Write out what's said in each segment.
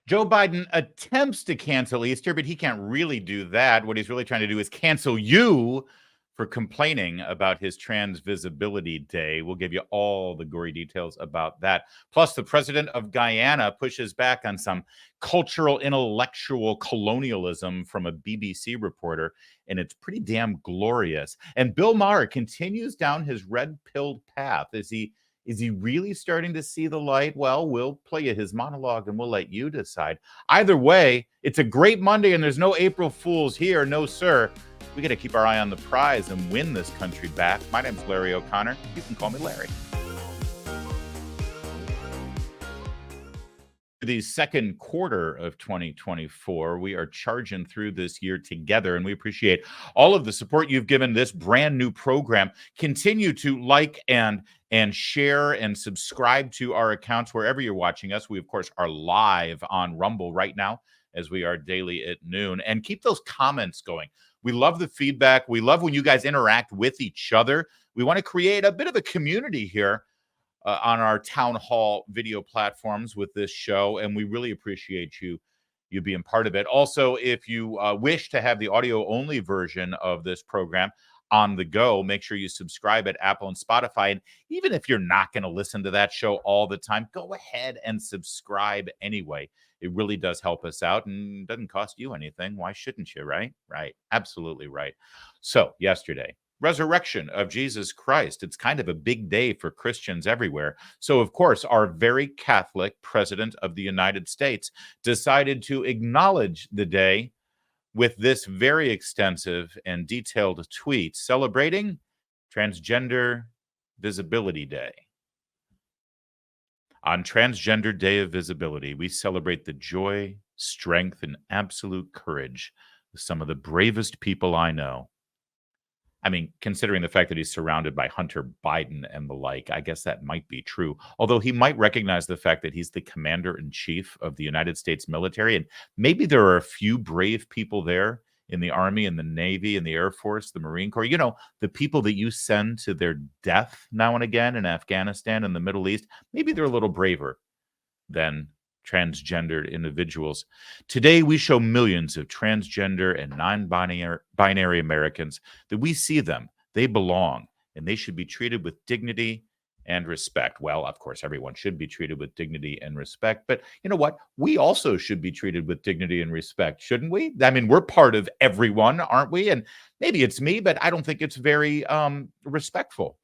Joe Biden attempts to cancel Easter, but he can't really do that. What he's really trying to do is cancel you for complaining about his Trans Visibility Day. We'll give you all the gory details about that. Plus, the president of Guyana pushes back on some cultural intellectual colonialism from a BBC reporter, and it's pretty damn glorious. And Bill Maher continues down his red-pilled path. Is he really starting to see the light? Well, we'll play you his monologue and we'll let you decide. Either way, it's a great Monday and there's no April Fools here. No, sir. We got to keep our eye on the prize and win this country back. My name's Larry O'Connor. You can call me Larry. The second quarter of 2024, we are charging through this year together, and we appreciate all of the support you've given this brand new program. Continue to like and share and subscribe to our accounts wherever you're watching us. We, of course, are live on Rumble right now, as we are daily at noon. And keep those comments going. We love the feedback. We love when you guys interact with each other. We want to create a bit of a community here on our town hall video platforms with this show, and we really appreciate you being part of it. Also, if you wish to have the audio-only version of this program on the go, make sure you subscribe at Apple and Spotify. And even if you're not going to listen to that show all the time, go ahead and subscribe anyway. It really does help us out and doesn't cost you anything. Why shouldn't you, right? Right. Absolutely right. So yesterday, resurrection of Jesus Christ. It's kind of a big day for Christians everywhere. So, of course, our very Catholic president of the United States decided to acknowledge the day with this very extensive and detailed tweet celebrating Transgender Visibility Day. On Transgender Day of Visibility, we celebrate the joy, strength, and absolute courage of some of the bravest people I know. I mean, considering the fact that he's surrounded by Hunter Biden and the like, I guess that might be true. Although he might recognize the fact that he's the commander-in-chief of the United States military, and maybe there are a few brave people there in the Army and the Navy and the Air Force, the Marine Corps, you know, the people that you send to their death now and again in Afghanistan and the Middle East, maybe they're a little braver than transgendered individuals. Today, we show millions of transgender and non-binary Americans that we see them, they belong, and they should be treated with dignity and respect. Well, of course, everyone should be treated with dignity and respect, but you know what? We also should be treated with dignity and respect, shouldn't we? I mean, we're part of everyone, aren't we? And maybe it's me, but I don't think it's very respectful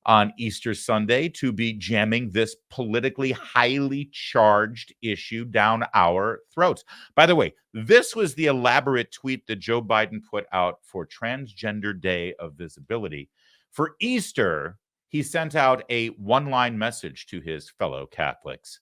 on Easter Sunday to be jamming this politically highly charged issue down our throats. By the way, this was the elaborate tweet that Joe Biden put out for Transgender Day of Visibility. For Easter, he sent out a one-line message to his fellow Catholics.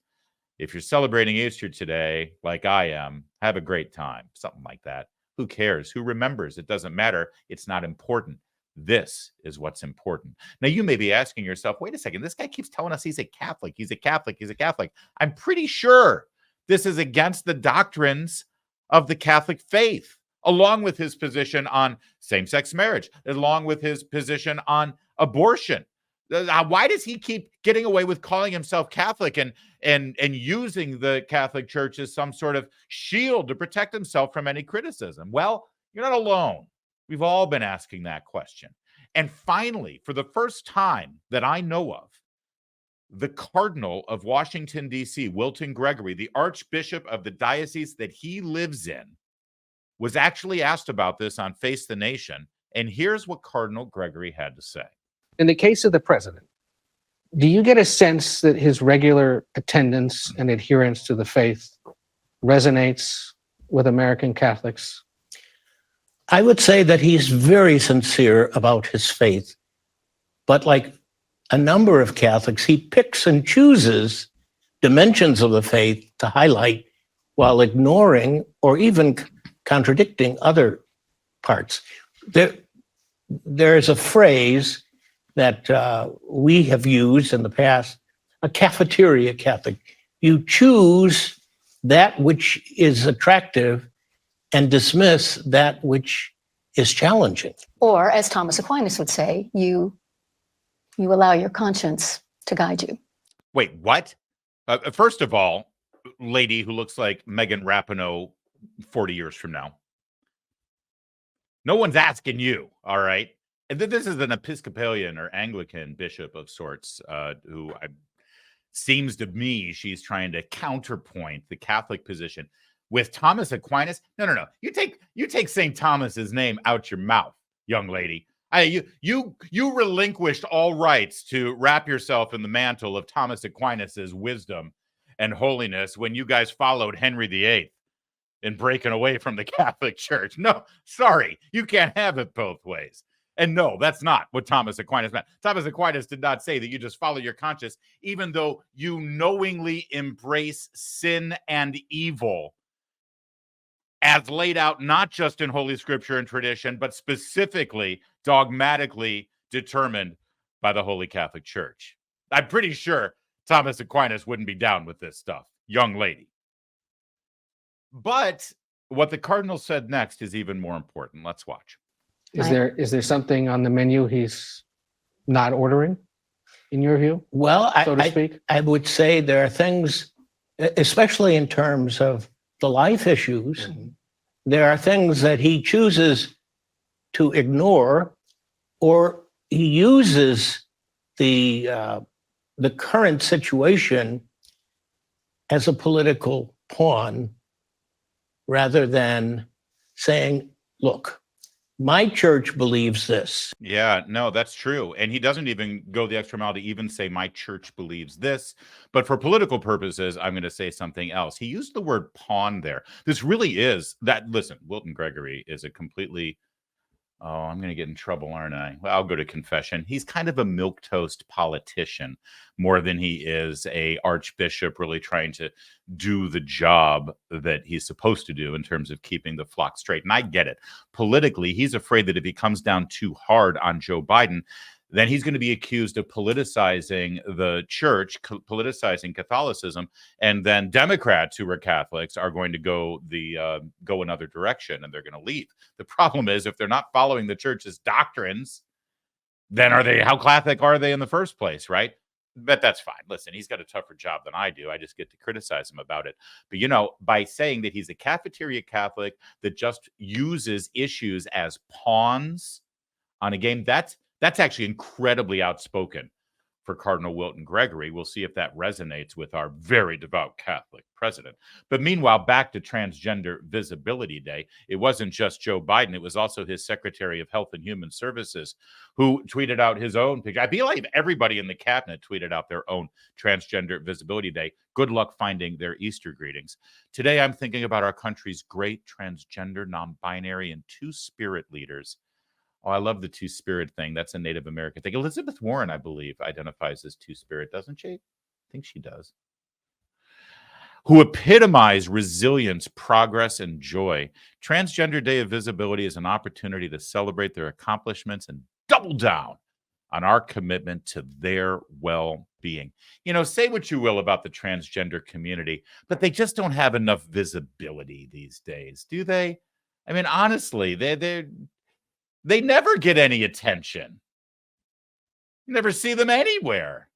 If you're celebrating Easter today, like I am, have a great time. Something like that. Who cares? Who remembers? It doesn't matter. It's not important. This is what's important. Now, you may be asking yourself, wait a second, this guy keeps telling us he's a Catholic. He's a Catholic. He's a Catholic. I'm pretty sure this is against the doctrines of the Catholic faith, along with his position on same-sex marriage, along with his position on abortion. Why does he keep getting away with calling himself Catholic and using the Catholic Church as some sort of shield to protect himself from any criticism? Well, you're not alone. We've all been asking that question. And finally, for the first time that I know of, the Cardinal of Washington, D.C., Wilton Gregory, the Archbishop of the diocese that he lives in, was actually asked about this on Face the Nation. And here's what Cardinal Gregory had to say. In the case of the president, do you get a sense that his regular attendance and adherence to the faith resonates with American Catholics? I would say that he's very sincere about his faith, but like a number of Catholics, he picks and chooses dimensions of the faith to highlight while ignoring or even contradicting other parts. There's a phrase that we have used in the past, a cafeteria Catholic. You choose that which is attractive and dismiss that which is challenging. Or, as Thomas Aquinas would say, you allow your conscience to guide you. Wait, what? First of all, lady who looks like Megan Rapinoe 40 years from now. No one's asking you, all right? And this is an Episcopalian or Anglican bishop of sorts who seems to me she's trying to counterpoint the Catholic position with Thomas Aquinas. No. You take St. Thomas's name out your mouth, young lady. You relinquished all rights to wrap yourself in the mantle of Thomas Aquinas's wisdom and holiness when you guys followed Henry VIII in breaking away from the Catholic Church. No, sorry, you can't have it both ways. And no, that's not what Thomas Aquinas meant. Thomas Aquinas did not say that you just follow your conscience, even though you knowingly embrace sin and evil as laid out not just in Holy Scripture and tradition, but specifically, dogmatically determined by the Holy Catholic Church. I'm pretty sure Thomas Aquinas wouldn't be down with this stuff, young lady. But what the Cardinal said next is even more important. Let's watch. Is there something on the menu he's not ordering, in your view, Well, so to speak? I would say there are things, especially in terms of the life issues, there are things that he chooses to ignore, or he uses the current situation as a political pawn rather than saying, look, my church believes this. Yeah, no, that's true. And he doesn't even go the extra mile to even say, my church believes this. But for political purposes, I'm going to say something else. He used the word pawn there. This really is that. Listen, Wilton Gregory is a completely, I'm going to get in trouble, aren't I? Well, I'll go to confession. He's kind of a milquetoast politician more than he is a archbishop really trying to do the job that he's supposed to do in terms of keeping the flock straight. And I get it. Politically, he's afraid that if he comes down too hard on Joe Biden, then he's going to be accused of politicizing the church, politicizing Catholicism, and then Democrats who are Catholics are going to go another direction, and they're going to leave. The problem is, if they're not following the church's doctrines, then how Catholic are they in the first place, right? But that's fine. Listen, he's got a tougher job than I do. I just get to criticize him about it. But, by saying that he's a cafeteria Catholic that just uses issues as pawns on a game, that's actually incredibly outspoken for Cardinal Wilton Gregory. We'll see if that resonates with our very devout Catholic president. But meanwhile, back to Transgender Visibility Day, it wasn't just Joe Biden. It was also his Secretary of Health and Human Services who tweeted out his own picture. I believe everybody in the cabinet tweeted out their own Transgender Visibility Day. Good luck finding their Easter greetings. Today, I'm thinking about our country's great transgender, non-binary, and two-spirit leaders. Oh, I love the two-spirit thing. That's a Native American thing. Elizabeth Warren, I believe, identifies as two-spirit, doesn't she? I think she does. Who epitomize resilience, progress, and joy. Transgender Day of Visibility is an opportunity to celebrate their accomplishments and double down on our commitment to their well-being. Say what you will about the transgender community, but they just don't have enough visibility these days, do they? I mean, honestly, they never get any attention. You never see them anywhere.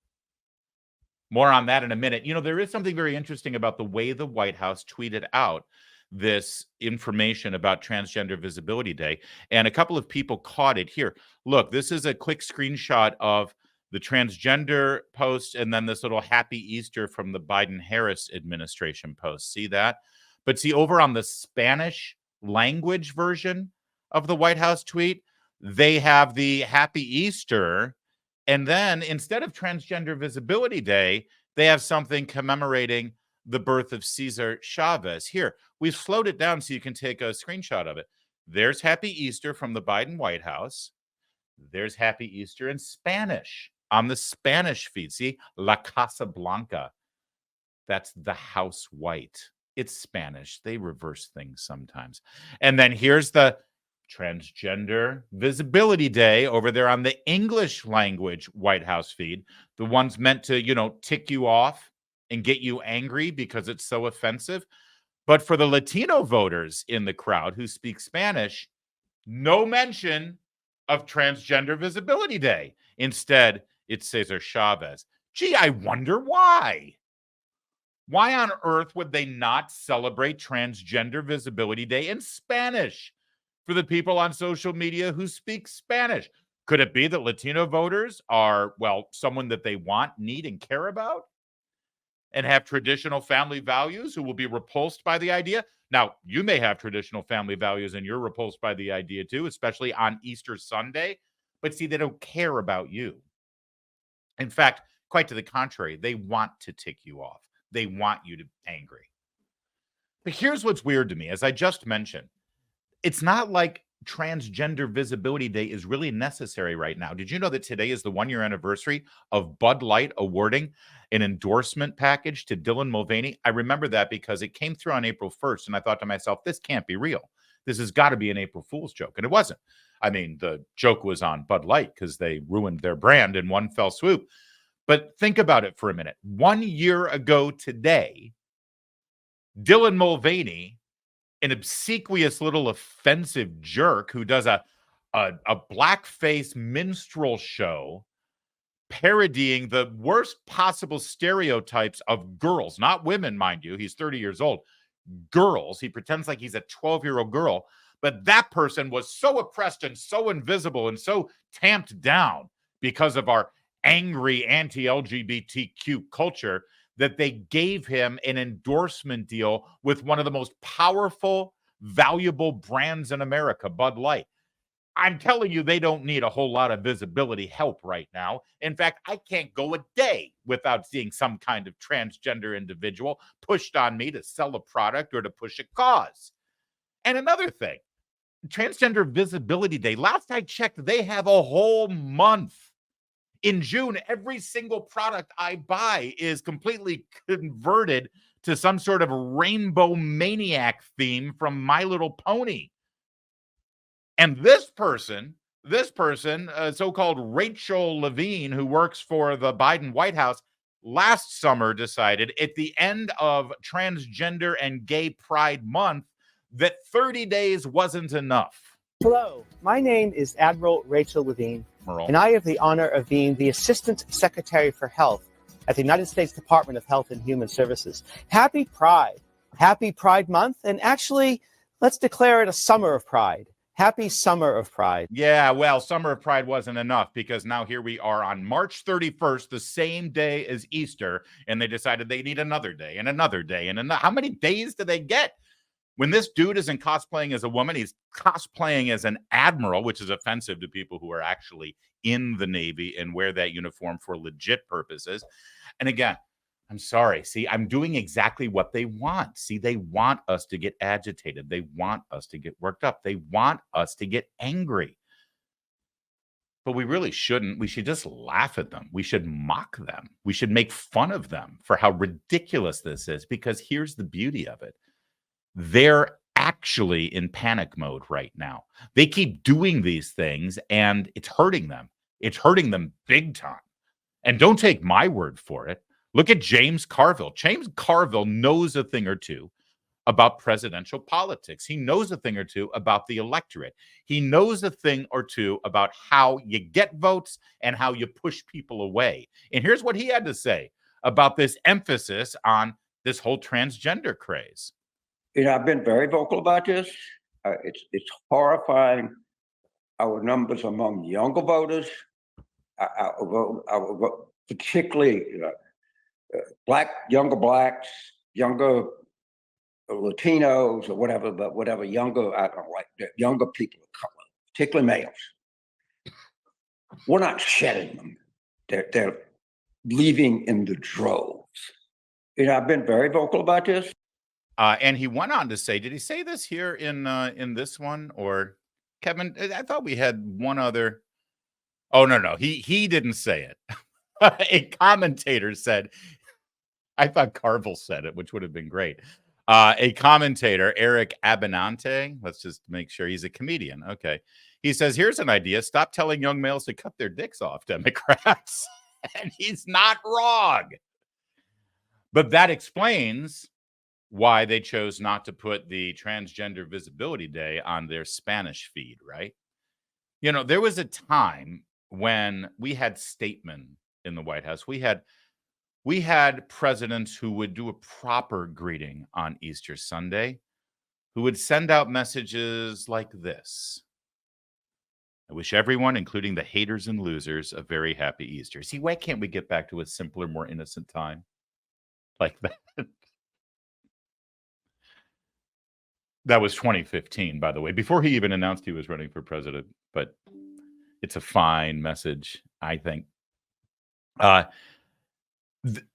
More on that in a minute. There is something very interesting about the way the White House tweeted out this information about Transgender Visibility Day. And a couple of people caught it here. Look, this is a quick screenshot of the transgender post and then this little Happy Easter from the Biden-Harris administration post. See that? But see, over on the Spanish language version of the White House tweet, they have the Happy Easter. And then instead of Transgender Visibility Day, they have something commemorating the birth of Cesar Chavez. Here, we've slowed it down so you can take a screenshot of it. There's Happy Easter from the Biden White House. There's Happy Easter in Spanish on the Spanish feed. See, La Casa Blanca. That's the house white. It's Spanish. They reverse things sometimes. And then here's the Transgender Visibility Day over there on the English language White House feed, the ones meant to, tick you off and get you angry because it's so offensive. But for the Latino voters in the crowd who speak Spanish, no mention of Transgender Visibility Day. Instead, it's Cesar Chavez. Gee, I wonder why. Why on earth would they not celebrate Transgender Visibility Day in Spanish for the people on social media who speak Spanish? Could it be that Latino voters are, well, someone that they want, need, and care about and have traditional family values who will be repulsed by the idea? Now, you may have traditional family values and you're repulsed by the idea too, especially on Easter Sunday, but see, they don't care about you. In fact, quite to the contrary, they want to tick you off. They want you to be angry. But here's what's weird to me. As I just mentioned, it's not like Transgender Visibility Day is really necessary right now. Did you know that today is the 1-year anniversary of Bud Light awarding an endorsement package to Dylan Mulvaney? I remember that because it came through on April 1st, and I thought to myself, this can't be real. This has got to be an April Fool's joke. And it wasn't. I mean, the joke was on Bud Light because they ruined their brand in one fell swoop. But think about it for a minute. 1 year ago today, Dylan Mulvaney, an obsequious little offensive jerk who does a blackface minstrel show parodying the worst possible stereotypes of girls, not women, mind you. He's 30 years old. Girls. He pretends like he's a 12-year-old girl. But that person was so oppressed and so invisible and so tamped down because of our angry anti-LGBTQ culture that they gave him an endorsement deal with one of the most powerful, valuable brands in America, Bud Light. I'm telling you, they don't need a whole lot of visibility help right now. In fact, I can't go a day without seeing some kind of transgender individual pushed on me to sell a product or to push a cause. And another thing, Transgender Visibility Day, last I checked, they have a whole month. In June, every single product I buy is completely converted to some sort of rainbow maniac theme from My Little Pony. And this person, so-called Rachel Levine, who works for the Biden White House, last summer decided at the end of Transgender and Gay Pride Month that 30 days wasn't enough. Hello, my name is Admiral Rachel Levine, and I have the honor of being the Assistant Secretary for Health at the United States Department of Health and Human Services. Happy Pride. Happy Pride Month. And actually, let's declare it a summer of pride. Happy Summer of Pride. Yeah, well, Summer of Pride wasn't enough because now here we are on March 31st, the same day as Easter, and they decided they need another day and another day. And how many days do they get? When this dude isn't cosplaying as a woman, he's cosplaying as an admiral, which is offensive to people who are actually in the Navy and wear that uniform for legit purposes. And again, I'm sorry. See, I'm doing exactly what they want. See, they want us to get agitated. They want us to get worked up. They want us to get angry. But we really shouldn't. We should just laugh at them. We should mock them. We should make fun of them for how ridiculous this is, because here's the beauty of it. They're actually in panic mode right now. They keep doing these things and it's hurting them. It's hurting them big time. And don't take my word for it. Look at James Carville. James Carville knows a thing or two about presidential politics. He knows a thing or two about the electorate. He knows a thing or two about how you get votes and how you push people away. And here's what he had to say about this emphasis on this whole transgender craze. You know, I've been very vocal about this. It's horrifying. Our numbers among younger voters, particularly younger blacks, younger Latinos, or whatever, but whatever younger, I don't like younger people of color, particularly males. We're not shedding them; they're leaving in the droves. You know, I've been very vocal about this. And he went on to say, did he say this here in this one, or Kevin? I thought we had one other. Oh, no, he didn't say it. A commentator said, I thought Carville said it, which would have been great. A commentator, Eric Abinante, let's just make sure he's a comedian. Okay. He says, here's an idea. Stop telling young males to cut their dicks off, Democrats. And he's not wrong. But that explains why they chose not to put the Transgender Visibility Day on their Spanish feed, right? You know, there was a time when we had statemen in the White House. We had We had presidents who would do a proper greeting on Easter Sunday, who would send out messages like this. I wish everyone, including the haters and losers, a very happy Easter. See, why can't we get back to a simpler, more innocent time like that? That was 2015, by the way, before he even announced he was running for president. But it's a fine message, I think.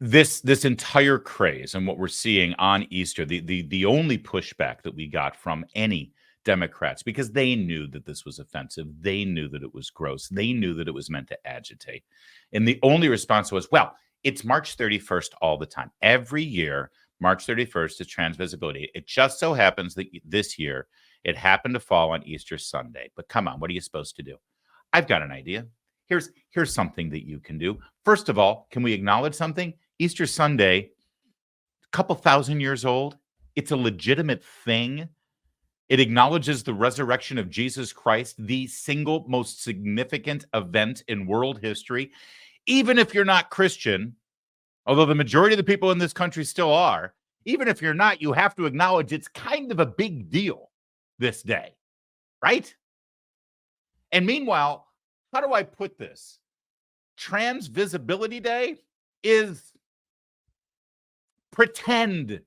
This entire craze and what we're seeing on Easter, the only pushback that we got from any Democrats, because they knew that this was offensive, they knew that it was gross, they knew that it was meant to agitate, and the only response was, well, it's March 31st all the time. Every year, March 31st is Trans Visibility. It just so happens that this year it happened to fall on Easter Sunday. But come on, what are you supposed to do? I've got an idea. Here's something that you can do. First of all, can we acknowledge something? Easter Sunday, a couple thousand years old. It's a legitimate thing. It acknowledges the resurrection of Jesus Christ, the single most significant event in world history. Even if you're not Christian, although the majority of the people in this country still are, even if you're not, you have to acknowledge it's kind of a big deal this day, right? And meanwhile, how do I put this? Trans Visibility Day is pretend.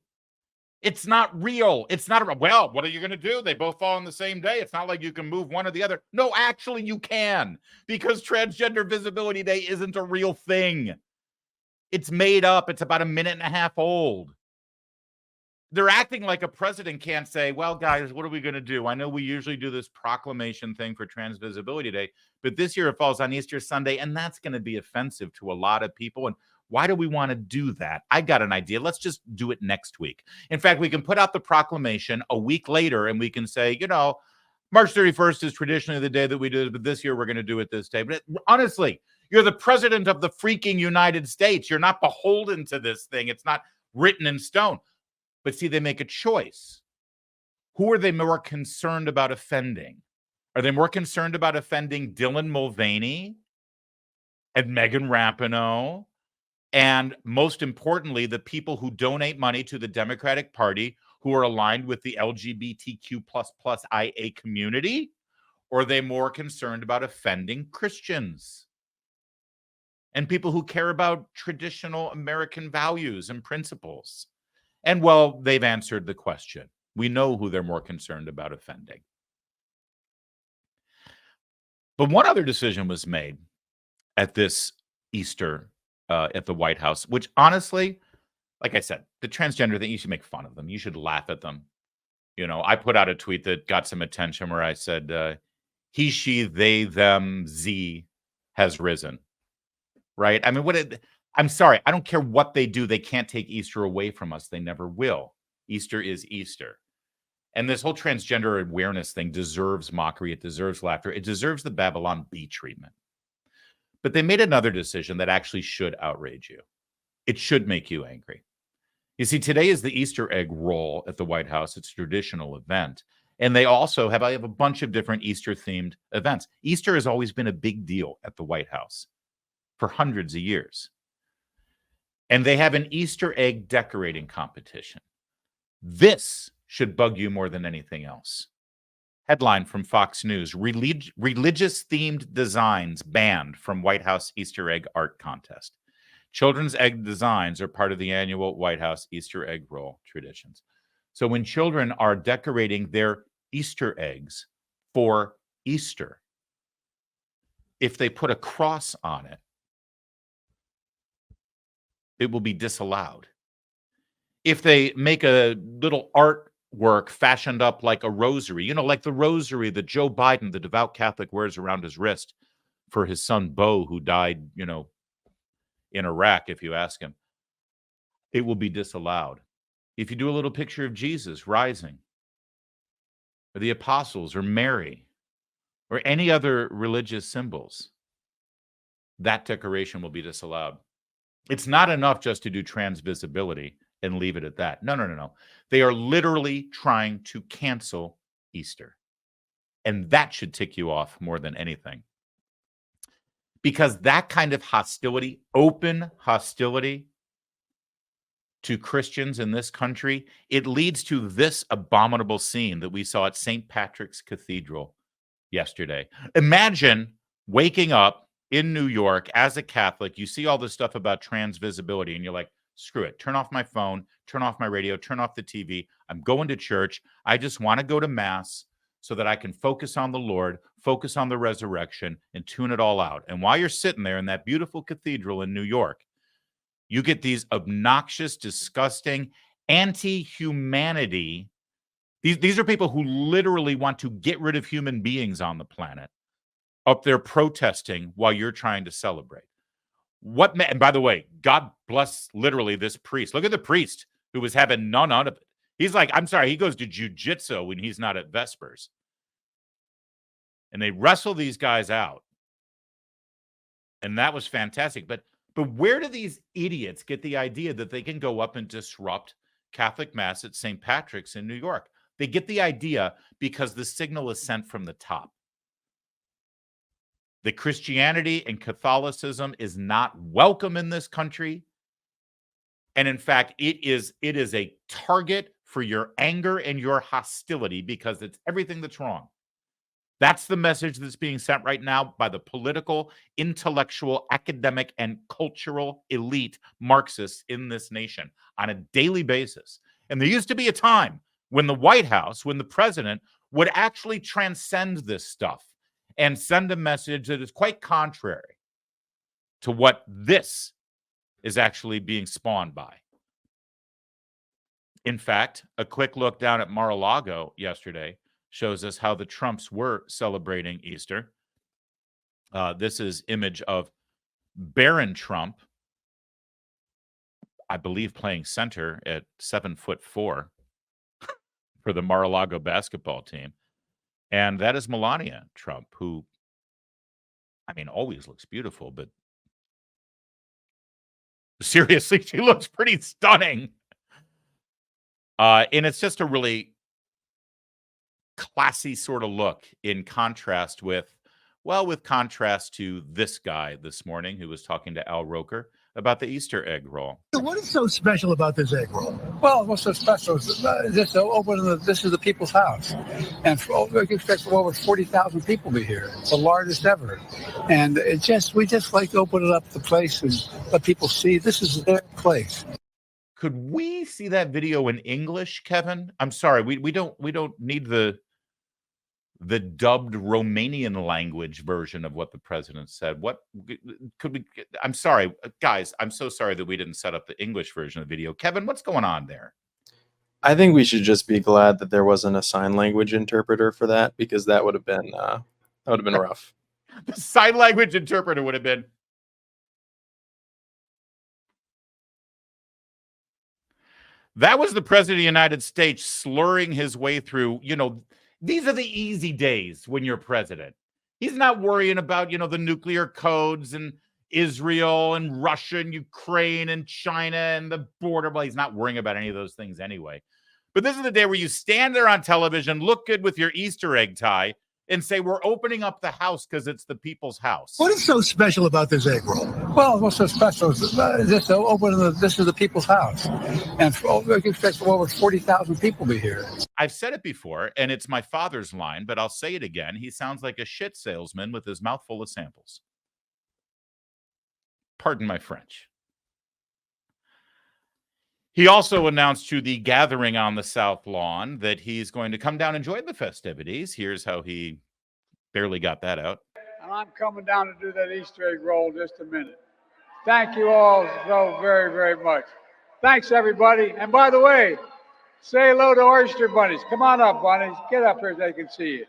It's not real. It's not, well, what are you going to do? They both fall on the same day. It's not like you can move one or the other. No, actually you can, because Transgender Visibility Day isn't a real thing. It's made up. It's about a minute and a half old. They're acting like a president can't say, well, guys, what are we going to do? I know we usually do this proclamation thing for Trans Visibility Day, but this year it falls on Easter Sunday, and that's going to be offensive to a lot of people. And why do we want to do that? I got an idea. Let's just do it next week. In fact, we can put out the proclamation a week later, and we can say, you know, March 31st is traditionally the day that we do it, but this year we're going to do it this day. But honestly, you're the president of the freaking United States. You're not beholden to this thing. It's not written in stone. But see, they make a choice. Who are they more concerned about offending? Are they more concerned about offending Dylan Mulvaney and Megan Rapinoe? And most importantly, the people who donate money to the Democratic Party who are aligned with the LGBTQ++IA community? Or are they more concerned about offending Christians and people who care about traditional American values and principles? And well, they've answered the question. We know who they're more concerned about offending. But one other decision was made at this Easter at the White House, which honestly, like I said, the transgender thing, you should make fun of them. You should laugh at them. You know, I put out a tweet that got some attention where I said, he, she, they, them, Z has risen. Right? I mean, I'm sorry. I don't care what they do. They can't take Easter away from us. They never will. Easter is Easter. And this whole transgender awareness thing deserves mockery. It deserves laughter. It deserves the Babylon Bee treatment. But they made another decision that actually should outrage you. It should make you angry. You see, today is the Easter egg roll at the White House. It's a traditional event. And they also have a bunch of different Easter-themed events. Easter has always been a big deal at the White House for hundreds of years. And they have an Easter egg decorating competition. This should bug you more than anything else. Headline from Fox News: religious-themed designs banned from White House Easter egg art contest. Children's egg designs are part of the annual White House Easter egg roll traditions. So when children are decorating their Easter eggs for Easter, if they put a cross on it, it will be disallowed. If they make a little artwork fashioned up like a rosary, you know, like the rosary that Joe Biden, the devout Catholic, wears around his wrist for his son Beau, who died, you know, in Iraq, if you ask him, it will be disallowed. If you do a little picture of Jesus rising, or the apostles, or Mary, or any other religious symbols, that decoration will be disallowed. It's not enough just to do trans visibility and leave it at that. No. They are literally trying to cancel Easter. And that should tick you off more than anything. Because that kind of hostility, open hostility, to Christians in this country, it leads to this abominable scene that we saw at St. Patrick's Cathedral yesterday. Imagine waking up in New York as a Catholic, you see all this stuff about trans visibility, and you're like, screw it, turn off my phone, turn off my radio, turn off the TV. I'm going to church. I just want to go to Mass so that I can focus on the Lord, focus on the resurrection, and tune it all out. And while you're sitting there in that beautiful cathedral in New York, you get these obnoxious, disgusting, anti-humanity. These are people who literally want to get rid of human beings on the planet up there protesting while you're trying to celebrate. And by the way, God bless literally this priest. Look at the priest who was having none out of it. He's like, I'm sorry, he goes to jujitsu when he's not at Vespers. And they wrestle these guys out. And that was fantastic. But where do these idiots get the idea that they can go up and disrupt Catholic Mass at St. Patrick's in New York? They get the idea because the signal is sent from the top. That Christianity and Catholicism is not welcome in this country. And in fact, it is a target for your anger and your hostility because it's everything that's wrong. That's the message that's being sent right now by the political, intellectual, academic, and cultural elite Marxists in this nation on a daily basis. And there used to be a time when the White House, when the president would actually transcend this stuff and send a message that is quite contrary to what this is actually being spawned by. In fact, a quick look down at Mar-a-Lago yesterday shows us how the Trumps were celebrating Easter. This is image of Barron Trump, I believe playing center at 7'4" for the Mar-a-Lago basketball team. And that is Melania Trump, who, I mean, always looks beautiful, but seriously, she looks pretty stunning. And it's just a really classy sort of look in contrast with to this guy this morning who was talking to Al Roker about the Easter egg roll. What is so special about this egg roll? Well, what's so special is this is the people's house. And we expect over 40,000 people to be here. It's the largest ever. And we just like to open it up the place and let people see this is their place. Could we see that video in English, Kevin? I'm sorry, we don't need the dubbed Romanian language version of what the president said. What could we? I'm sorry, guys. I'm so sorry that we didn't set up the English version of the video. Kevin, what's going on there? I think we should just be glad that there wasn't a sign language interpreter for that, because that would have been rough. The sign language interpreter would have been. That was the president of the United States slurring his way through, these are the easy days when you're president. He's not worrying about, the nuclear codes and Israel and Russia and Ukraine and China and the border. Well, he's not worrying about any of those things anyway. But this is the day where you stand there on television, look good with your Easter egg tie, and say, we're opening up the house because it's the people's house. What is so special about this egg roll? Well, what's so special is this is the people's house. And we expect over 40,000 people to be here. I've said it before, and it's my father's line, but I'll say it again. He sounds like a shit salesman with his mouth full of samples. Pardon my French. He also announced to the gathering on the South Lawn that he's going to come down and join the festivities. Here's how he barely got that out. And I'm coming down to do that Easter egg roll in just a minute. Thank you all so very, very much. Thanks, everybody. And by the way, say hello to oyster bunnies. Come on up, bunnies. Get up here so they can see you.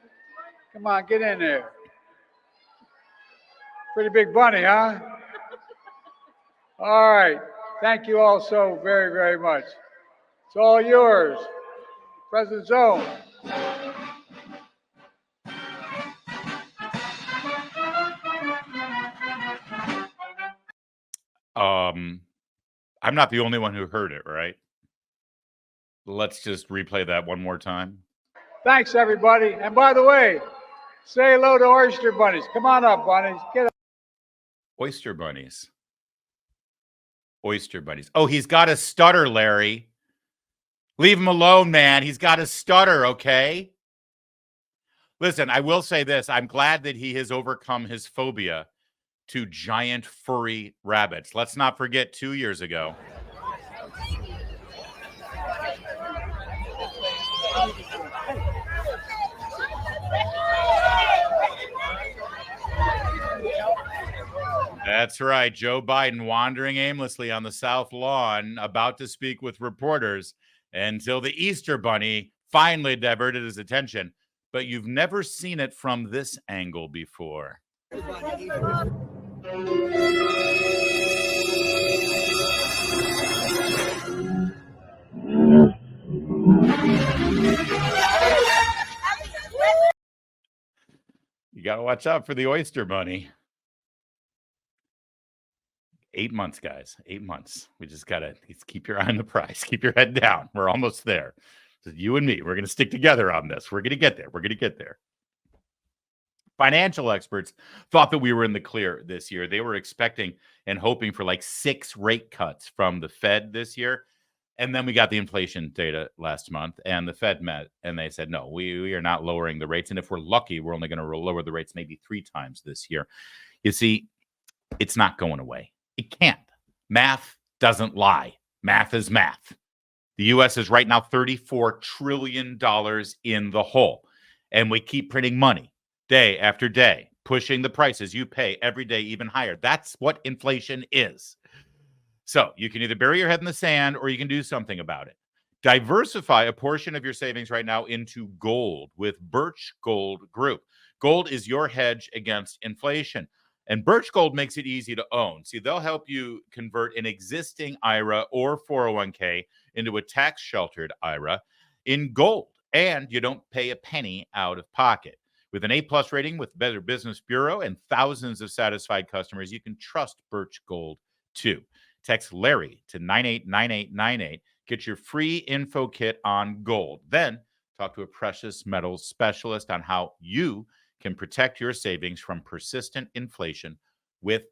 Come on, get in there. Pretty big bunny, huh? All right. Thank you all so very, very much. It's all yours. President Zone. I'm not the only one who heard it, right? Let's just replay that one more time. Thanks, everybody. And by the way, say hello to oyster bunnies. Come on up, bunnies. Get up. Oyster bunnies. Oyster buddies. Oh, he's got a stutter, Larry. Leave him alone, man. He's got a stutter, okay? Listen, I will say this. I'm glad that he has overcome his phobia to giant furry rabbits. Let's not forget 2 years ago. That's right. Joe Biden wandering aimlessly on the South Lawn, about to speak with reporters until the Easter Bunny finally diverted his attention. But you've never seen it from this angle before. You got to watch out for the Oyster Bunny. 8 months, guys. 8 months. We just got to keep your eye on the prize. Keep your head down. We're almost there. So you and me, we're going to stick together on this. We're going to get there. We're going to get there. Financial experts thought that we were in the clear this year. They were expecting and hoping for like 6 rate cuts from the Fed this year. And then we got the inflation data last month, and the Fed met, and they said, no, we are not lowering the rates. And if we're lucky, we're only going to lower the rates maybe 3 times this year. You see, it's not going away. It can't. Math doesn't lie. Math is math. The U.S. is right now $34 trillion in the hole, and we keep printing money day after day, pushing the prices you pay every day even higher. That's what inflation is. So you can either bury your head in the sand or you can do something about it. Diversify a portion of your savings right now into gold with Birch Gold Group. Gold is your hedge against inflation. And Birch Gold makes it easy to own. See, they'll help you convert an existing IRA or 401k into a tax-sheltered IRA in gold. And you don't pay a penny out of pocket. With an A-plus rating with Better Business Bureau and thousands of satisfied customers, you can trust Birch Gold too. Text Larry to 989898. Get your free info kit on gold. Then talk to a precious metals specialist on how you can protect your savings from persistent inflation with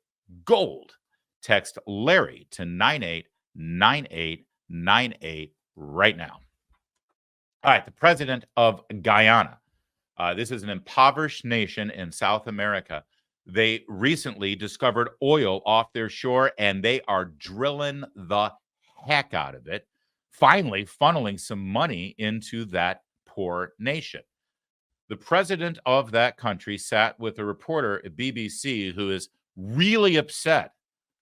gold. Text Larry to 989898 right now. All right, the president of Guyana. This is an impoverished nation in South America. They recently discovered oil off their shore, and they are drilling the heck out of it, finally funneling some money into that poor nation. The president of that country sat with a reporter at BBC who is really upset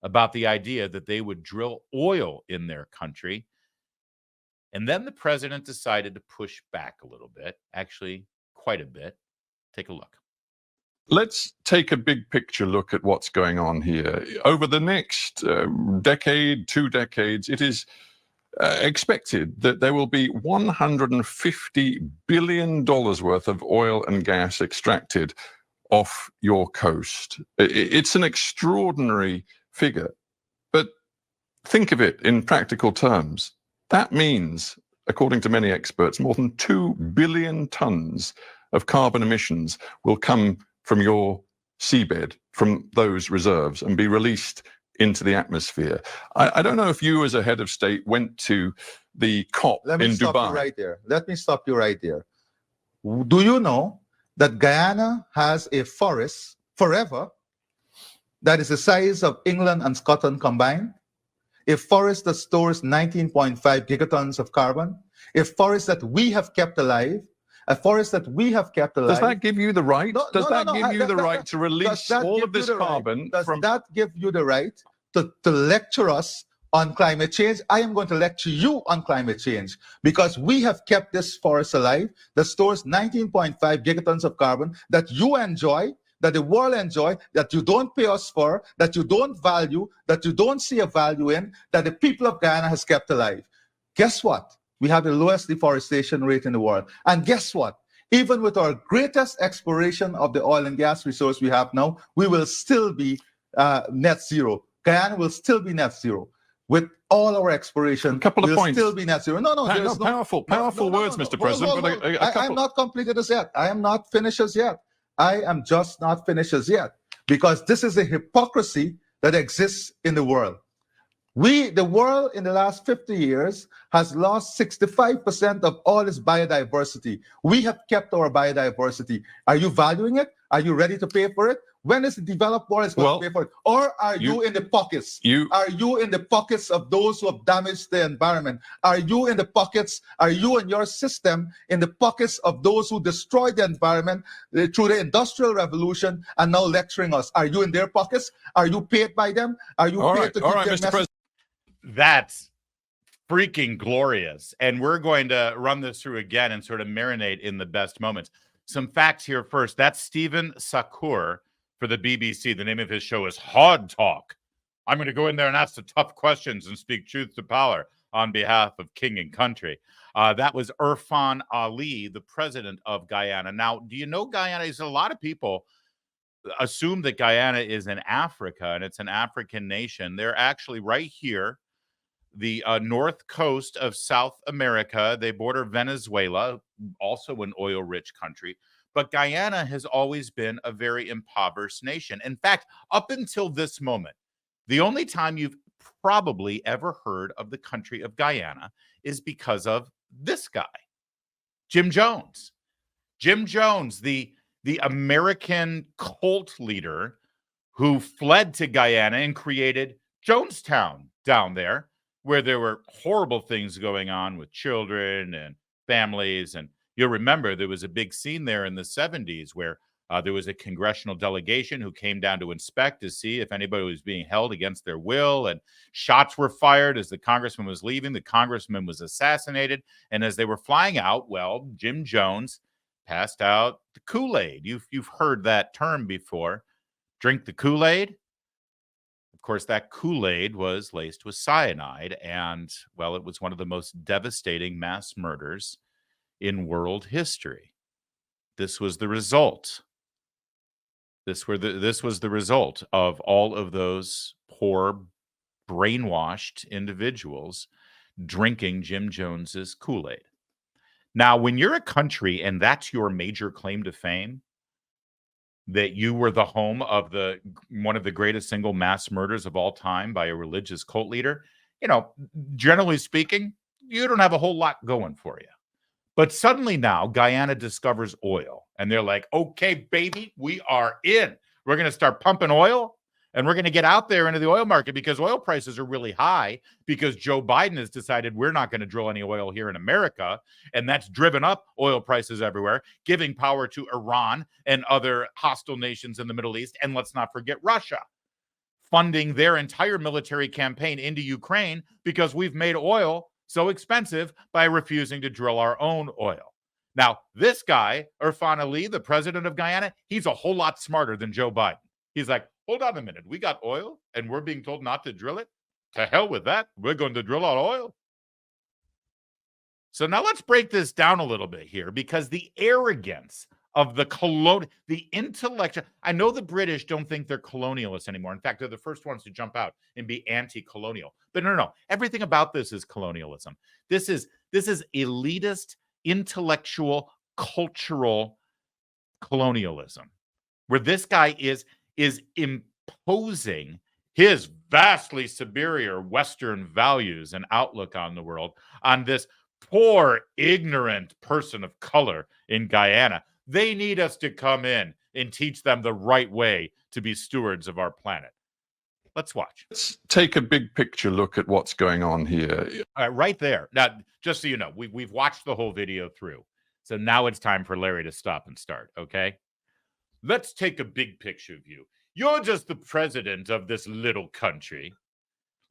about the idea that they would drill oil in their country. And then the president decided to push back a little bit, actually quite a bit. Take a look. Let's take a big picture look at what's going on here. Over the next decade, 2 decades, it is expected that there will be $150 billion worth of oil and gas extracted off your coast. It's an extraordinary figure, but think of it in practical terms. That means, according to many experts, more than 2 billion tons of carbon emissions will come from your seabed, from those reserves, and be released into the atmosphere. I don't know if you as a head of state went to the COP in Dubai. Let me stop you right there. Do you know that Guyana has a forest forever that is the size of England and Scotland combined? A forest that stores 19.5 gigatons of carbon, a forest that we have kept alive, a forest that we have kept alive. Does that give you the right? Does that give you the right to release all of this carbon? Does that give you the right to lecture us on climate change? I am going to lecture you on climate change because we have kept this forest alive that stores 19.5 gigatons of carbon that you enjoy, that the world enjoy, that you don't pay us for, that you don't value, that you don't see a value in, that the people of Guyana has kept alive. Guess what? We have the lowest deforestation rate in the world. And guess what? Even with our greatest exploration of the oil and gas resource we have now, we will still be net zero. Guyana will still be net zero. With all our exploration, couple of points. Still be net zero. Powerful words, Mr. President. I'm not completed as yet. I am not finished as yet. I am just not finished as yet. Because this is a hypocrisy that exists in the world. The world in the last 50 years has lost 65% of all its biodiversity. We have kept our biodiversity. Are you valuing it? Are you ready to pay for it? When is the developed world going to pay for it? Or are you in the pockets? Are you in the pockets of those who have damaged the environment? Are you in the pockets? Are you and your system in the pockets of those who destroyed the environment through the Industrial Revolution and now lecturing us? Are you in their pockets? Are you paid by them? Are you paid to keep their message? That's freaking glorious. And we're going to run this through again and sort of marinate in the best moments. Some facts here first. That's Stephen Sakur for the BBC. The name of his show is Hard Talk. I'm going to go in there and ask the tough questions and speak truth to power on behalf of king and country. That was Irfan Ali, the president of Guyana. Now, do you know Guyana? There's a lot of people assume that Guyana is in Africa and it's an African nation. They're actually right here, the north coast of South America. They border Venezuela, also an oil-rich country. But Guyana has always been a very impoverished nation. In fact, up until this moment, the only time you've probably ever heard of the country of Guyana is because of this guy, Jim Jones. Jim Jones, the American cult leader who fled to Guyana and created Jonestown down there, where there were horrible things going on with children and families. And you'll remember there was a big scene there in the 70s where there was a congressional delegation who came down to inspect to see if anybody was being held against their will, and shots were fired as the congressman was leaving. The congressman was assassinated, and as they were flying out, well, Jim Jones passed out the Kool-Aid. You've heard that term before. Drink the Kool-Aid. Of course, that Kool-Aid was laced with cyanide, and, well, it was one of the most devastating mass murders in world history. This was the result. This was the result of all of those poor, brainwashed individuals drinking Jim Jones's Kool-Aid. Now, when you're a country and that's your major claim to fame, that you were the home of one of the greatest single mass murders of all time by a religious cult leader, generally speaking, you don't have a whole lot going for you. But suddenly now Guyana discovers oil and they're like, okay, baby, we are in. We're going to start pumping oil and we're going to get out there into the oil market because oil prices are really high because Joe Biden has decided we're not going to drill any oil here in America. And that's driven up oil prices everywhere, giving power to Iran and other hostile nations in the Middle East. And let's not forget Russia funding their entire military campaign into Ukraine because we've made oil so expensive by refusing to drill our own oil. Now, this guy, Irfan Ali, the president of Guyana, he's a whole lot smarter than Joe Biden. He's like, hold on a minute. We got oil and we're being told not to drill it? To hell with that. We're going to drill our oil. So now let's break this down a little bit here because the arrogance of the intellectual. I know the British don't think they're colonialists anymore. In fact, they're the first ones to jump out and be anti-colonial. But no. Everything about this is colonialism. This is elitist, intellectual, cultural colonialism, where this guy is imposing his vastly superior Western values and outlook on the world on this poor, ignorant person of color in Guyana. They need us to come in and teach them the right way to be stewards of our planet. Let's watch. Let's take a big picture look at what's going on here. Right there. Now, just so you know, we've watched the whole video through. So now it's time for Larry to stop and start, okay? Let's take a big picture view. You're just the president of this little country,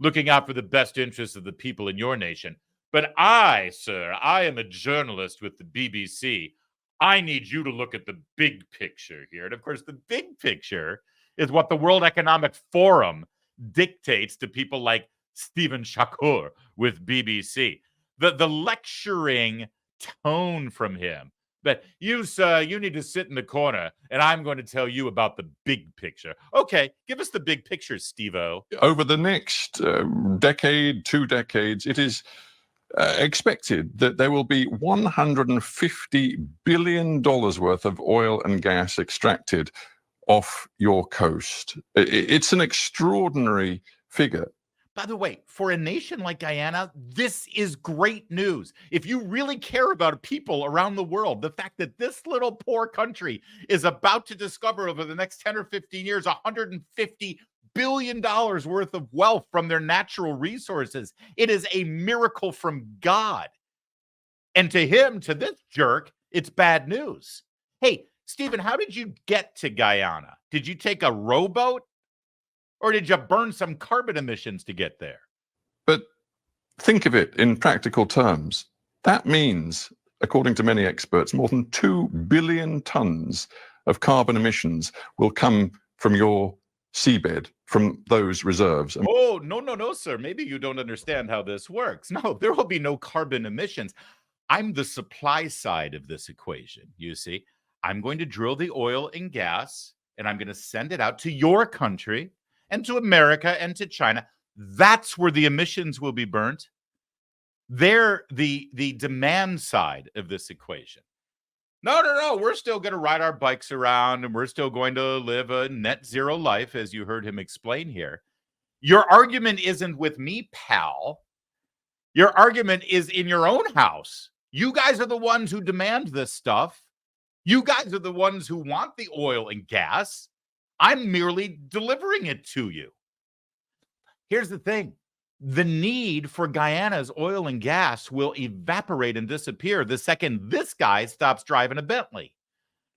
looking out for the best interests of the people in your nation. But I am a journalist with the BBC. I need you to look at the big picture here. And of course, the big picture is what the World Economic Forum dictates to people like Stephen Shakur with BBC. The lecturing tone from him. But you, sir, you need to sit in the corner, and I'm going to tell you about the big picture. Okay, give us the big picture, Steve-O. Over the next decade, 2 decades, it is expected that there will be $150 billion worth of oil and gas extracted off your coast. It's an extraordinary figure. By the way, for a nation like Guyana, this is great news. If you really care about people around the world, the fact that this little poor country is about to discover over the next 10 or 15 years $150 billion worth of wealth from their natural resources, it is a miracle from God. And to him, to this jerk, it's bad news. Hey, Stephen, how did you get to Guyana? Did you take a rowboat? Or did you burn some carbon emissions to get there? But think of it in practical terms. That means, according to many experts, more than 2 billion tons of carbon emissions will come from your seabed, from those reserves. Oh, no, sir. Maybe you don't understand how this works. No, there will be no carbon emissions. I'm the supply side of this equation, you see. I'm going to drill the oil and gas, and I'm going to send it out to your country, and to America and to China. That's where the emissions will be burnt. They're the demand side of this equation. No. We're still going to ride our bikes around and we're still going to live a net zero life, as you heard him explain here. Your argument isn't with me, pal. Your argument is in your own house. You guys are the ones who demand this stuff. You guys are the ones who want the oil and gas. I'm merely delivering it to you. Here's the thing. The need for Guyana's oil and gas will evaporate and disappear the second this guy stops driving a Bentley.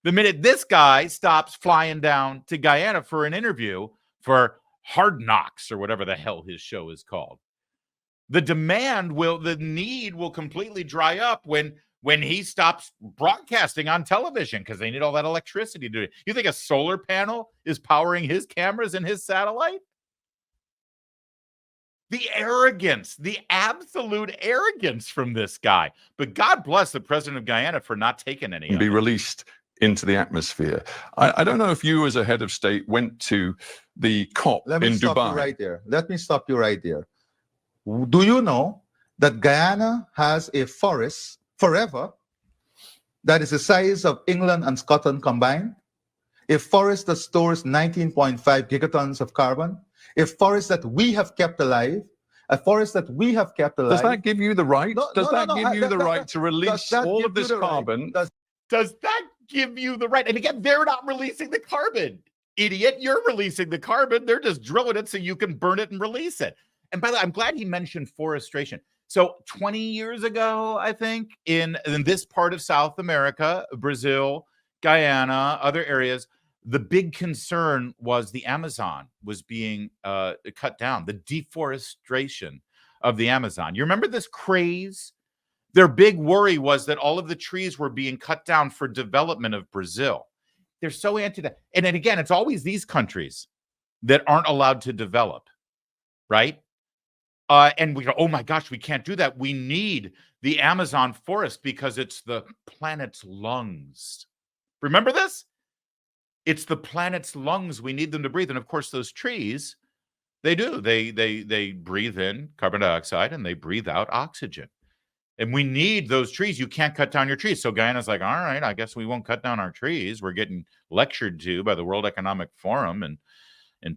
The minute this guy stops flying down to Guyana for an interview for Hard Knocks or whatever the hell his show is called. The need will completely dry up when he stops broadcasting on television because they need all that electricity to do it. You think a solar panel is powering his cameras and his satellite? The arrogance, the absolute arrogance from this guy. But God bless the president of Guyana for not taking any of it. Be released into the atmosphere. I don't know if you as a head of state went to the COP in Dubai. Let me stop you right there. Do you know that Guyana has a forest forever that is the size of England and Scotland combined? A forest that stores 19.5 gigatons of carbon, a forest that we have kept alive, a forest that we have kept alive. Does that give you the right? Does that give you the right to release all of this carbon? Does that give you the right? And again, they're not releasing the carbon. Idiot, you're releasing the carbon. They're just drilling it so you can burn it and release it. And by the way, I'm glad he mentioned forestation. So 20 years ago, I think, in this part of South America, Brazil, Guyana, other areas, the big concern was the Amazon was being cut down, the deforestation of the Amazon. You remember this craze? Their big worry was that all of the trees were being cut down for development of Brazil. They're so anti that. And then again, it's always these countries that aren't allowed to develop, right? And we go, oh my gosh, we can't do that. We need the Amazon forest because it's the planet's lungs. Remember this? It's the planet's lungs. We need them to breathe. And of course, those trees, they do. They breathe in carbon dioxide and they breathe out oxygen. And we need those trees. You can't cut down your trees. So Guyana's like, all right, I guess we won't cut down our trees. We're getting lectured to by the World Economic Forum and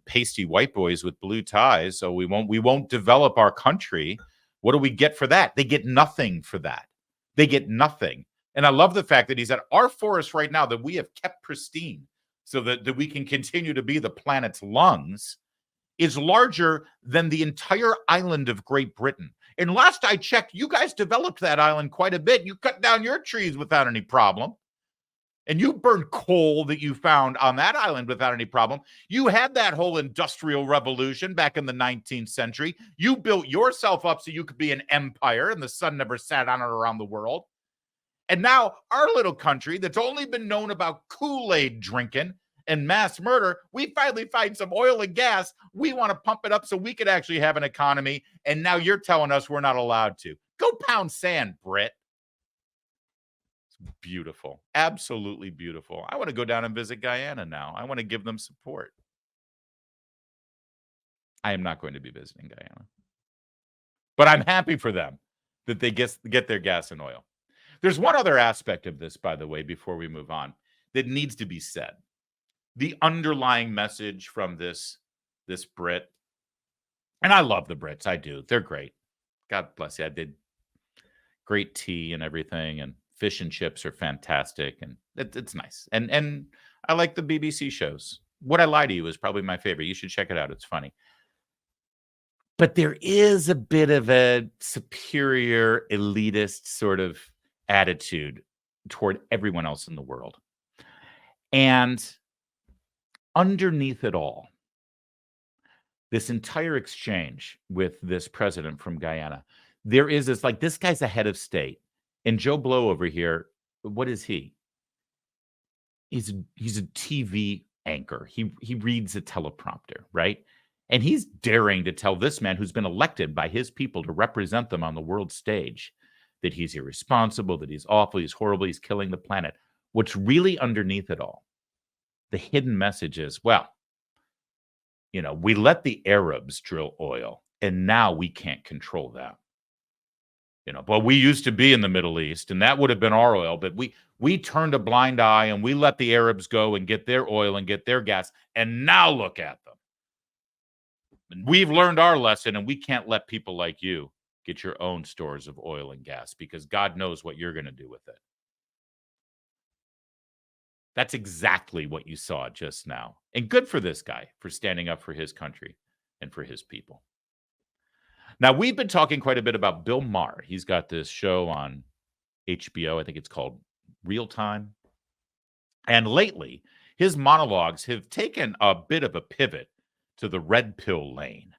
pasty white boys with blue ties. So we won't develop our country. What do we get for that? They get nothing for that. They get nothing. And I love the fact that he's at our forest right now that we have kept pristine so that we can continue to be the planet's lungs is larger than the entire island of Great Britain. And last I checked, you guys developed that island quite a bit. You cut down your trees without any problem. And you burned coal that you found on that island without any problem. You had that whole industrial revolution back in the 19th century. You built yourself up so you could be an empire and the sun never sat on it around the world. And now our little country that's only been known about Kool-Aid drinking and mass murder, we finally find some oil and gas. We want to pump it up so we could actually have an economy. And now you're telling us we're not allowed to. Go pound sand, Brit. It's beautiful. Absolutely beautiful. I want to go down and visit Guyana now. I want to give them support. I am not going to be visiting Guyana. But I'm happy for them that they get their gas and oil. There's one other aspect of this, by the way, before we move on, that needs to be said. The underlying message from this Brit And I love the Brits. I do. They're great. God bless you. I did great tea and everything, and fish and chips are fantastic, and it's nice. And I like the BBC shows. What I Lie to You is probably my favorite. You should check it out. It's funny. But there is a bit of a superior elitist sort of attitude toward everyone else in the world. And underneath it all, this entire exchange with this president from Guyana, there is this, like, this guy's a head of state. And Joe Blow over here, what is he? He's a TV anchor. He reads a teleprompter, right? And he's daring to tell this man who's been elected by his people to represent them on the world stage that he's irresponsible, that he's awful, he's horrible, he's killing the planet. What's really underneath it all, the hidden message is, well, you know, we let the Arabs drill oil, and now we can't control that. You know, but we used to be in the Middle East, and that would have been our oil, but we turned a blind eye, and we let the Arabs go and get their oil and get their gas, and now look at them. And we've learned our lesson, and we can't let people like you get your own stores of oil and gas, because God knows what you're going to do with it. That's exactly what you saw just now. And good for this guy for standing up for his country and for his people. Now, we've been talking quite a bit about Bill Maher. He's got this show on HBO. I think it's called Real Time. And lately, his monologues have taken a bit of a pivot to the red pill lane.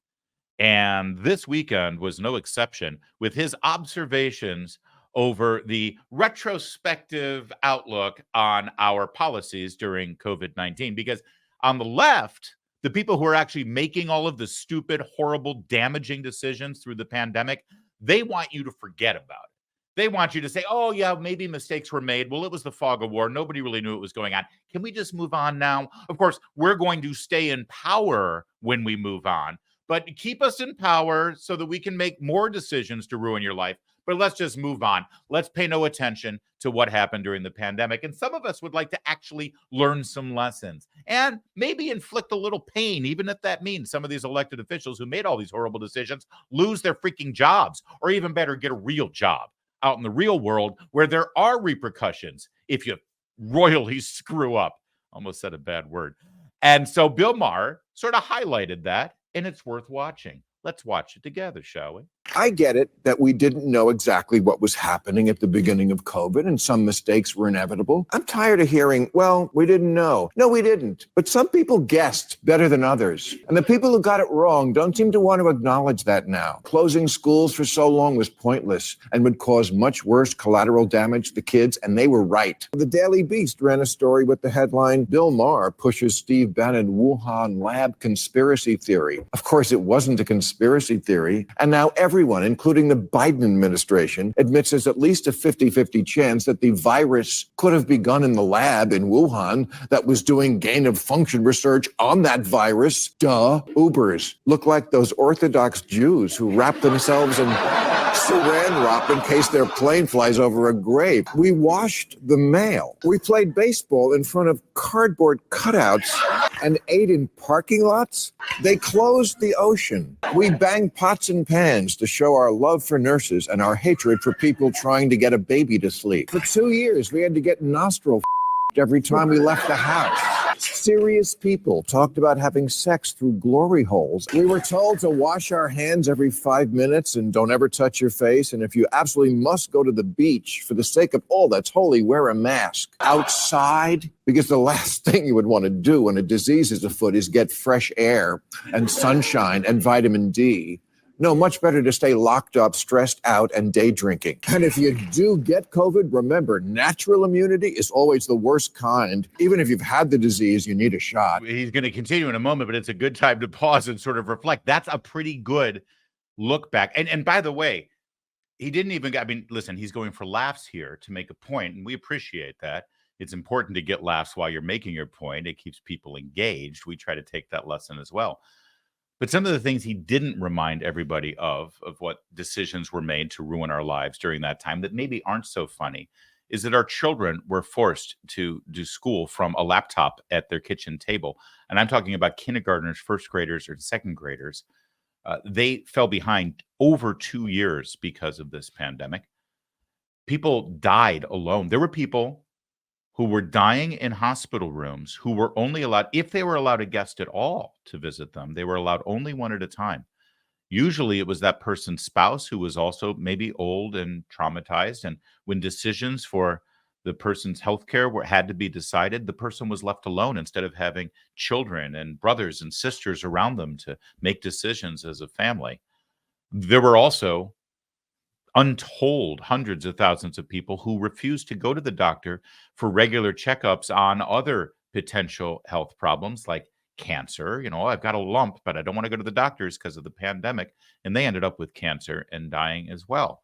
And this weekend was no exception, with his observations over the retrospective outlook on our policies during COVID-19. Because on the left, the people who are actually making all of the stupid, horrible, damaging decisions through the pandemic, they want you to forget about it. They want you to say, oh, yeah, maybe mistakes were made. Well, it was the fog of war. Nobody really knew what was going on. Can we just move on now? Of course, we're going to stay in power when we move on, but keep us in power so that we can make more decisions to ruin your life. But let's just move on. Let's pay no attention to what happened during the pandemic. And some of us would like to actually learn some lessons and maybe inflict a little pain, even if that means some of these elected officials who made all these horrible decisions lose their freaking jobs, or even better, get a real job out in the real world where there are repercussions if you royally screw up. Almost said a bad word. And so Bill Maher sort of highlighted that, and it's worth watching. Let's watch it together, shall we? I get it that we didn't know exactly what was happening at the beginning of COVID, and some mistakes were inevitable. I'm tired of hearing, well, we didn't know. No, we didn't. But some people guessed better than others. And the people who got it wrong don't seem to want to acknowledge that now. Closing schools for so long was pointless and would cause much worse collateral damage to kids, and they were right. The Daily Beast ran a story with the headline, Bill Maher pushes Steve Bannon Wuhan lab conspiracy theory. Of course, it wasn't a conspiracy theory, and now everyone, including the Biden administration, admits there's at least a 50-50 chance that the virus could have begun in the lab in Wuhan that was doing gain-of-function research on that virus. Duh. Ubers look like those Orthodox Jews who wrap themselves in saran wrap in case their plane flies over a grave. We washed the mail. We played baseball in front of cardboard cutouts and ate in parking lots. They closed the ocean. We banged pots and pans to show our love for nurses and our hatred for people trying to get a baby to sleep. For 2 years, we had to get nostril every time we left the house. Serious people talked about having sex through glory holes. We were told to wash our hands every 5 minutes and don't ever touch your face. And if you absolutely must go to the beach, for the sake of all that's holy, wear a mask. Outside, because the last thing you would want to do when a disease is afoot is get fresh air and sunshine and vitamin D. No, much better to stay locked up, stressed out, and day drinking. And if you do get COVID, remember, natural immunity is always the worst kind. Even if you've had the disease, you need a shot. He's going to continue in a moment, but it's a good time to pause and sort of reflect. That's a pretty good look back. And by the way, he didn't even, I mean, listen, he's going for laughs here to make a point, and we appreciate that. It's important to get laughs while you're making your point. It keeps people engaged. We try to take that lesson as well. But some of the things he didn't remind everybody of what decisions were made to ruin our lives during that time that maybe aren't so funny, is that our children were forced to do school from a laptop at their kitchen table. And I'm talking about kindergartners, first graders, or second graders. They fell behind over 2 years because of this pandemic. People died alone. There were people who were dying in hospital rooms who were only allowed, if they were allowed a guest at all to visit them, they were allowed only one at a time. Usually it was that person's spouse who was also maybe old and traumatized. And when decisions for the person's healthcare had to be decided, the person was left alone instead of having children and brothers and sisters around them to make decisions as a family. There were also untold hundreds of thousands of people who refused to go to the doctor for regular checkups on other potential health problems like cancer. I've got a lump, but I don't want to go to the doctors because of the pandemic. And they ended up with cancer and dying as well.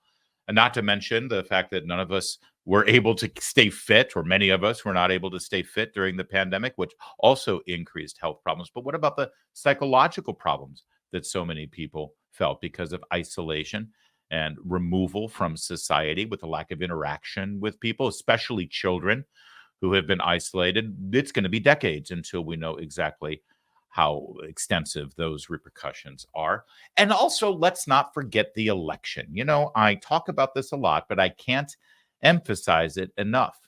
And not to mention the fact that none of us were able to stay fit, or many of us were not able to stay fit during the pandemic, which also increased health problems. But what about the psychological problems that so many people felt because of isolation and removal from society, with a lack of interaction with people, especially children who have been isolated? It's going to be decades until we know exactly how extensive those repercussions are. And also, let's not forget the election. I talk about this a lot, but I can't emphasize it enough.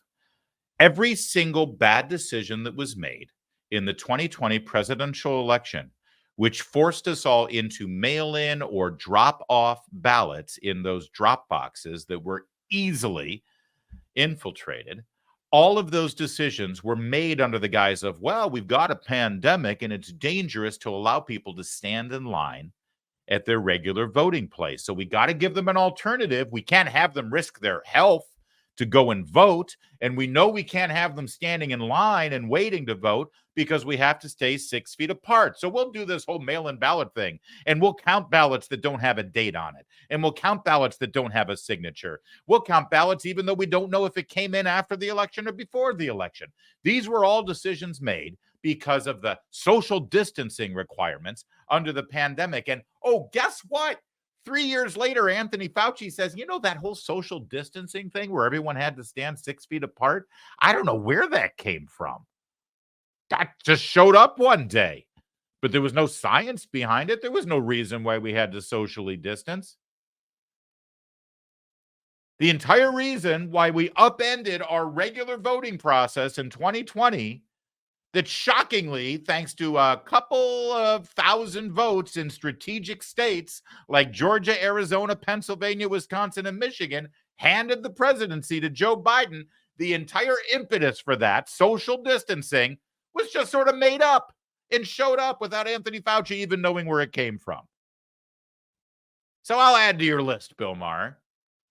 Every single bad decision that was made in the 2020 presidential election, which forced us all into mail-in or drop-off ballots in those drop boxes that were easily infiltrated, all of those decisions were made under the guise of, well, we've got a pandemic and it's dangerous to allow people to stand in line at their regular voting place. So we got to give them an alternative. We can't have them risk their health to go and vote. And we know we can't have them standing in line and waiting to vote because we have to stay 6 feet apart. So we'll do this whole mail-in ballot thing, and we'll count ballots that don't have a date on it. And we'll count ballots that don't have a signature. We'll count ballots even though we don't know if it came in after the election or before the election. These were all decisions made because of the social distancing requirements under the pandemic. And oh, guess what? 3 years later, Anthony Fauci says, that whole social distancing thing where everyone had to stand 6 feet apart, I don't know where that came from. That just showed up one day, but there was no science behind it. There was no reason why we had to socially distance. The entire reason why we upended our regular voting process in 2020, that shockingly, thanks to a couple of thousand votes in strategic states like Georgia, Arizona, Pennsylvania, Wisconsin, and Michigan, handed the presidency to Joe Biden, the entire impetus for that, social distancing, was just sort of made up and showed up without Anthony Fauci even knowing where it came from. So I'll add to your list, Bill Maher,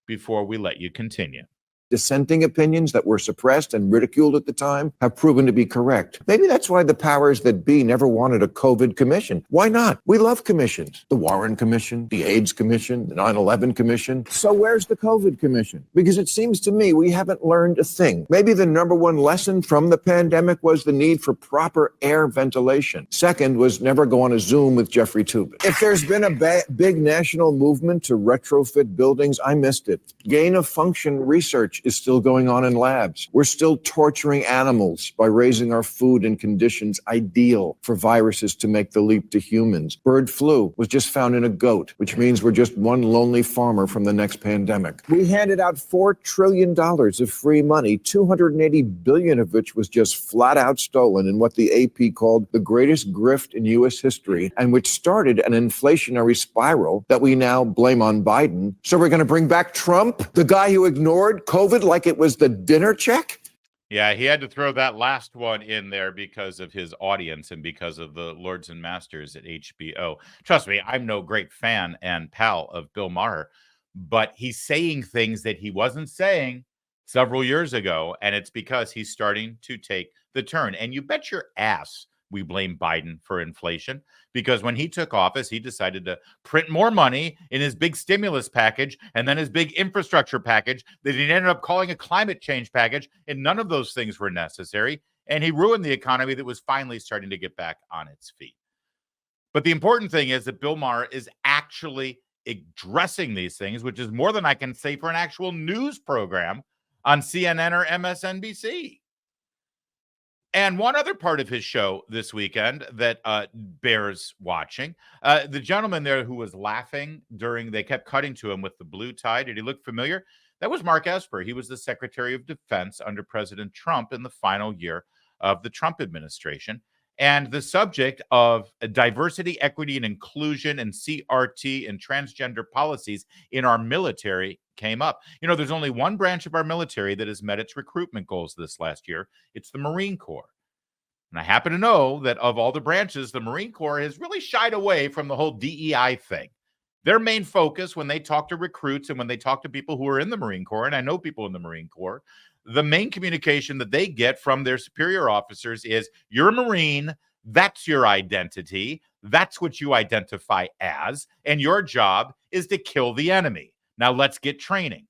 before we let you continue. Dissenting opinions that were suppressed and ridiculed at the time have proven to be correct. Maybe that's why the powers that be never wanted a COVID commission. Why not? We love commissions. The Warren Commission, the AIDS Commission, the 9/11 Commission. So where's the COVID Commission? Because it seems to me we haven't learned a thing. Maybe the number one lesson from the pandemic was the need for proper air ventilation. Second was never go on a Zoom with Jeffrey Toobin. If there's been a big national movement to retrofit buildings, I missed it. Gain of function research is still going on in labs. We're still torturing animals by raising our food in conditions ideal for viruses to make the leap to humans. Bird flu was just found in a goat, which means we're just one lonely farmer from the next pandemic. We handed out $4 trillion of free money, $280 billion of which was just flat out stolen in what the AP called the greatest grift in U.S. history, and which started an inflationary spiral that we now blame on Biden. So we're going to bring back Trump, the guy who ignored COVID like it was the dinner check? Yeah, he had to throw that last one in there because of his audience and because of the Lords and Masters at HBO. Trust me, I'm no great fan and pal of Bill Maher, but he's saying things that he wasn't saying several years ago, and it's because he's starting to take the turn. And you bet your ass we blame Biden for inflation, because when he took office, he decided to print more money in his big stimulus package and then his big infrastructure package that he ended up calling a climate change package, and none of those things were necessary. And he ruined the economy that was finally starting to get back on its feet. But the important thing is that Bill Maher is actually addressing these things, which is more than I can say for an actual news program on CNN or MSNBC. And one other part of his show this weekend that bears watching, the gentleman there who was laughing during, they kept cutting to him with the blue tie. Did he look familiar? That was Mark Esper. He was the Secretary of Defense under President Trump in the final year of the Trump administration. And the subject of diversity, equity, and inclusion and CRT and transgender policies in our military came up. You know, there's only one branch of our military that has met its recruitment goals this last year. It's the Marine Corps. And I happen to know that of all the branches, the Marine Corps has really shied away from the whole DEI thing. Their main focus when they talk to recruits and when they talk to people who are in the Marine Corps, and I know people in the Marine Corps, the main communication that they get from their superior officers is, you're a Marine, that's your identity, that's what you identify as, and your job is to kill the enemy. Now let's get training.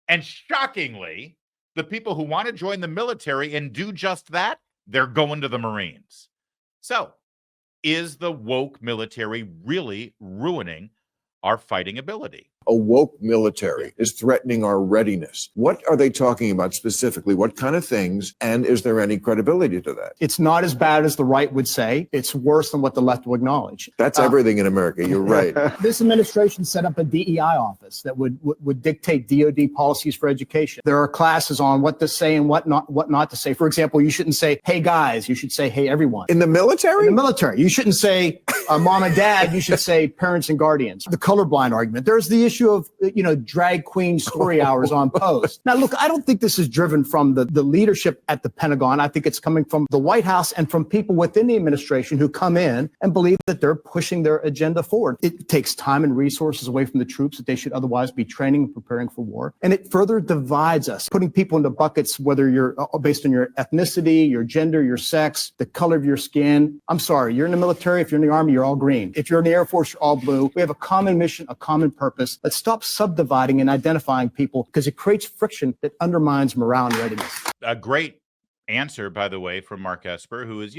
And shockingly, the people who want to join the military and do just that, they're going to the Marines. So, is the woke military really ruining our fighting ability? A woke military is threatening our readiness. What are they talking about specifically? What kind of things? And is there any credibility to that? It's not as bad as the right would say. It's worse than what the left will acknowledge. That's everything in America. You're right. This administration set up a DEI office that would dictate DOD policies for education. There are classes on what to say and what not to say. For example, you shouldn't say, hey guys, you should say, hey everyone. In the military? In the military. You shouldn't say mom and dad, you should say parents and guardians. The colorblind argument. There's the issue of, drag queen story hours on post. Now, look, I don't think this is driven from the leadership at the Pentagon. I think it's coming from the White House and from people within the administration who come in and believe that they're pushing their agenda forward. It takes time and resources away from the troops that they should otherwise be training and preparing for war. And it further divides us, putting people into buckets, whether you're based on your ethnicity, your gender, your sex, the color of your skin. I'm sorry, you're in the military. If you're in the Army, you're all green. If you're in the Air Force, you're all blue. We have a common mission, a common purpose. Let's stop subdividing and identifying people, because it creates friction that undermines morale and readiness. A great answer, by the way, from Mark Esper, who is,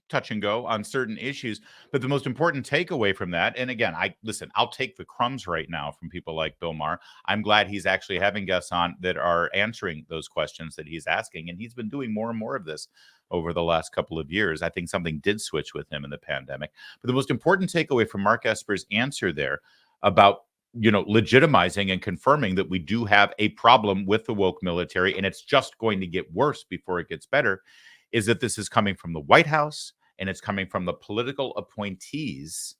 touch and go on certain issues. But the most important takeaway from that, and again, I'll take the crumbs right now from people like Bill Maher. I'm glad he's actually having guests on that are answering those questions that he's asking. And he's been doing more and more of this over the last couple of years. I think something did switch with him in the pandemic. But the most important takeaway from Mark Esper's answer there about, legitimizing and confirming that we do have a problem with the woke military, and it's just going to get worse before it gets better, is that this is coming from the White House and it's coming from the political appointees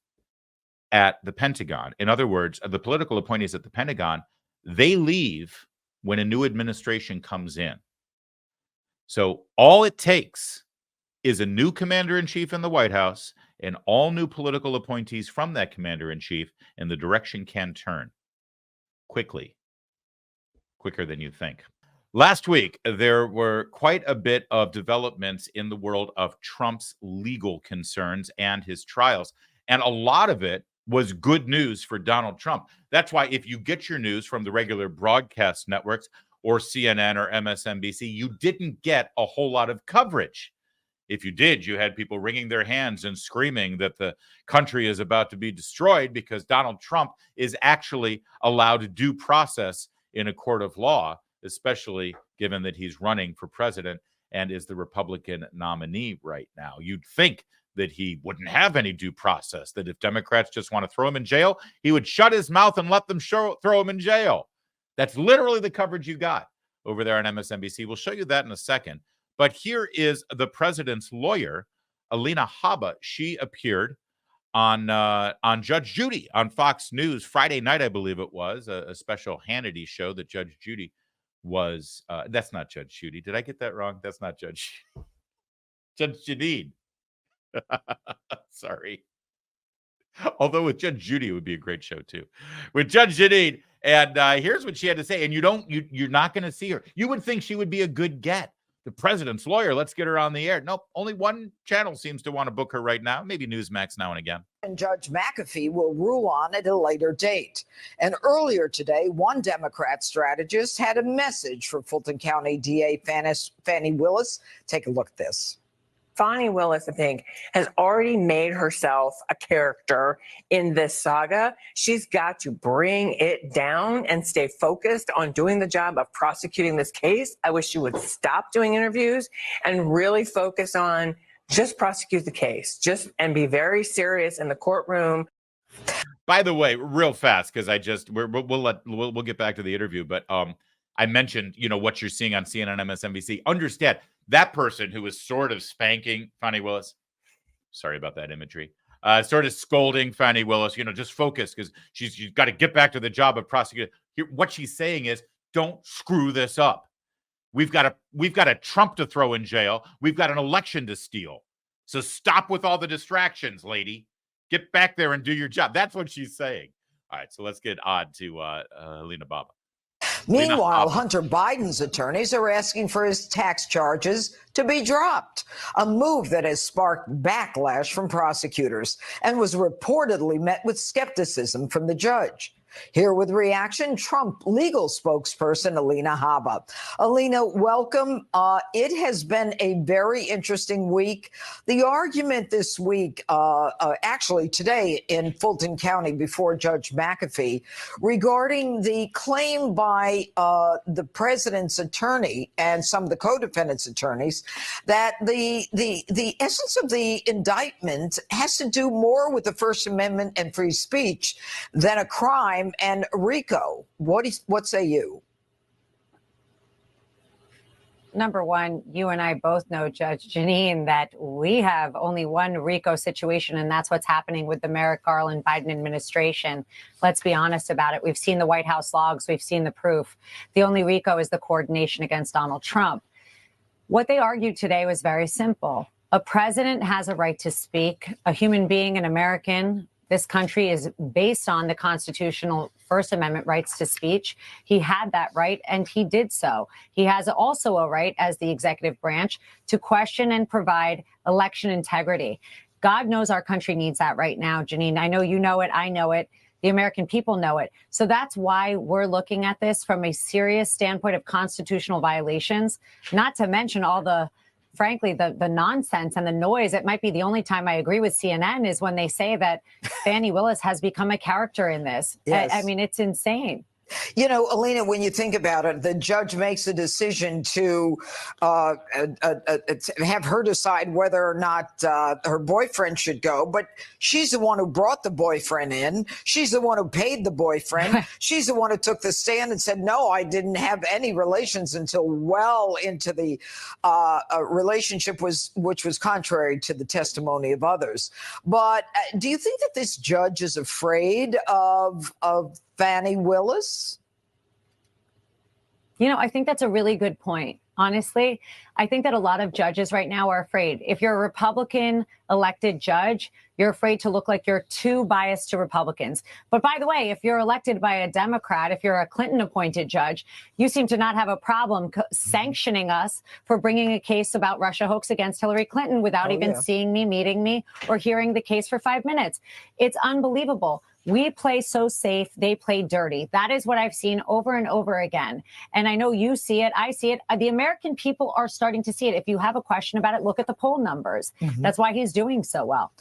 at the Pentagon. In other words, the political appointees at the Pentagon, they leave when a new administration comes in. So all it takes is a new commander-in-chief in the White House and all new political appointees from that commander-in-chief, and the direction can turn quicker than you think. Last week, there were quite a bit of developments in the world of Trump's legal concerns and his trials, and a lot of it was good news for Donald Trump. That's why if you get your news from the regular broadcast networks or CNN or MSNBC, you didn't get a whole lot of coverage. If you did, you had people wringing their hands and screaming that the country is about to be destroyed because Donald Trump is actually allowed due process in a court of law, especially given that he's running for president and is the Republican nominee right now. You'd think that he wouldn't have any due process, that if Democrats just want to throw him in jail, he would shut his mouth and let them throw him in jail. That's literally the coverage you got over there on MSNBC. We'll show you that in a second. But here is the president's lawyer, Alina Habba. She appeared on Judge Judy on Fox News Friday night, I believe it was, a special Hannity show that Judge Judy was. That's not Judge Judy. Did I get that wrong? That's not Judge Jadid. Sorry. Although with Judge Judy, it would be a great show too. With Judge Jadid, and here's what she had to say. And you're not going to see her. You would think she would be a good get. The president's lawyer, let's get her on the air. Nope, only one channel seems to want to book her right now. Maybe Newsmax now and again. And Judge McAfee will rule on at a later date. And earlier today, one Democrat strategist had a message for Fulton County DA Fannie Willis. Take a look at this. Fani Willis, I think, has already made herself a character in this saga. She's got to bring it down and stay focused on doing the job of prosecuting this case. I wish she would stop doing interviews and really focus on just prosecute the case, and be very serious in the courtroom. By the way, real fast, because we'll get back to the interview, but I mentioned, what you're seeing on CNN, MSNBC. Understand that person who was sort of spanking Fani Willis. Sorry about that imagery. Sort of scolding Fani Willis. Just focus, because she's got to get back to the job of prosecuting. What she's saying is, don't screw this up. We've got a Trump to throw in jail. We've got an election to steal. So stop with all the distractions, lady. Get back there and do your job. That's what she's saying. All right, so let's get on to Alina Habba. Meanwhile, Hunter Biden's attorneys are asking for his tax charges to be dropped, a move that has sparked backlash from prosecutors and was reportedly met with skepticism from the judge. Here with reaction, Trump legal spokesperson Alina Habba. Alina, welcome. It has been a very interesting week. The argument this week, actually today in Fulton County before Judge McAfee, regarding the claim by the president's attorney and some of the co-defendants' attorneys that the essence of the indictment has to do more with the First Amendment and free speech than a crime and RICO. What say you? Number one, you and I both know, Judge Janine, that we have only one RICO situation, and that's what's happening with the Merrick Garland Biden administration. Let's be honest about it. We've seen the White House logs. We've seen the proof. The only RICO is the coordination against Donald Trump. What they argued today was very simple. A president has a right to speak. A human being, an American, this country is based on the constitutional First Amendment rights to speech. He had that right, and he did so. He has also a right as the executive branch to question and provide election integrity. God knows our country needs that right now, Janine. I know you know it. I know it. The American people know it. So that's why we're looking at this from a serious standpoint of constitutional violations, not to mention all the frankly, the nonsense and the noise. It might be the only time I agree with CNN is when they say that Fani Willis has become a character in this. Yes. I mean, it's insane. You know, Alina, when you think about it, the judge makes a decision to have her decide whether or not her boyfriend should go. But she's the one who brought the boyfriend in. She's the one who paid the boyfriend. She's the one who took the stand and said, no, I didn't have any relations until well into the relationship which was contrary to the testimony of others. But do you think that this judge is afraid of Fani Willis? You know, I think that's a really good point. Honestly, I think that a lot of judges right now are afraid. If you're a Republican elected judge, you're afraid to look like you're too biased to Republicans. But by the way, if you're elected by a Democrat, if you're a Clinton appointed judge, you seem to not have a problem sanctioning us for bringing a case about Russia hoax against Hillary Clinton without even seeing me, meeting me, or hearing the case for 5 minutes. It's unbelievable. We play so safe, they play dirty. That is what I've seen over and over again. And I know you see it, I see it. The American people are starting to see it. If you have a question about it, look at the poll numbers. That's why he's doing so well.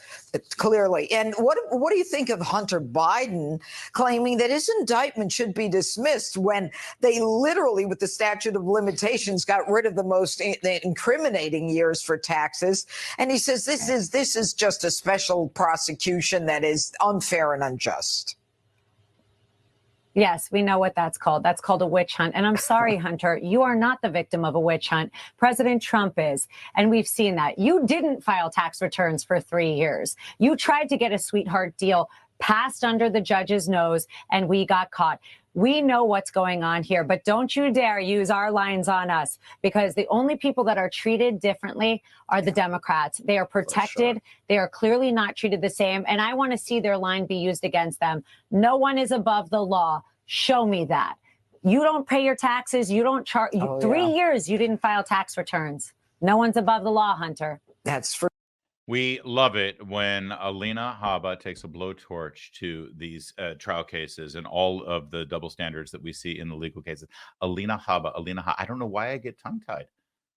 Clearly. And what do you think of Hunter Biden claiming that his indictment should be dismissed when they literally, with the statute of limitations, got rid of the most incriminating years for taxes? And he says this is just a special prosecution that is unfair and unjust. Yes, we know what that's called. That's called a witch hunt. And I'm sorry, Hunter, you are not the victim of a witch hunt. President Trump is. And we've seen that. You didn't file tax returns for 3 years. You tried to get a sweetheart deal passed under the judge's nose, and we got caught. We know what's going on here, but don't you dare use our lines on us, because the only people that are treated differently are the Democrats. They are protected. They are clearly not treated the same. And I want to see their line be used against them. No one is above the law. Show me that. You don't pay your taxes. You don't charge. 3 years you didn't file tax returns. No one's above the law, Hunter. That's for. We love it when Alina Habba takes a blowtorch to these trial cases and all of the double standards that we see in the legal cases. Alina Habba, I don't know why I get tongue-tied.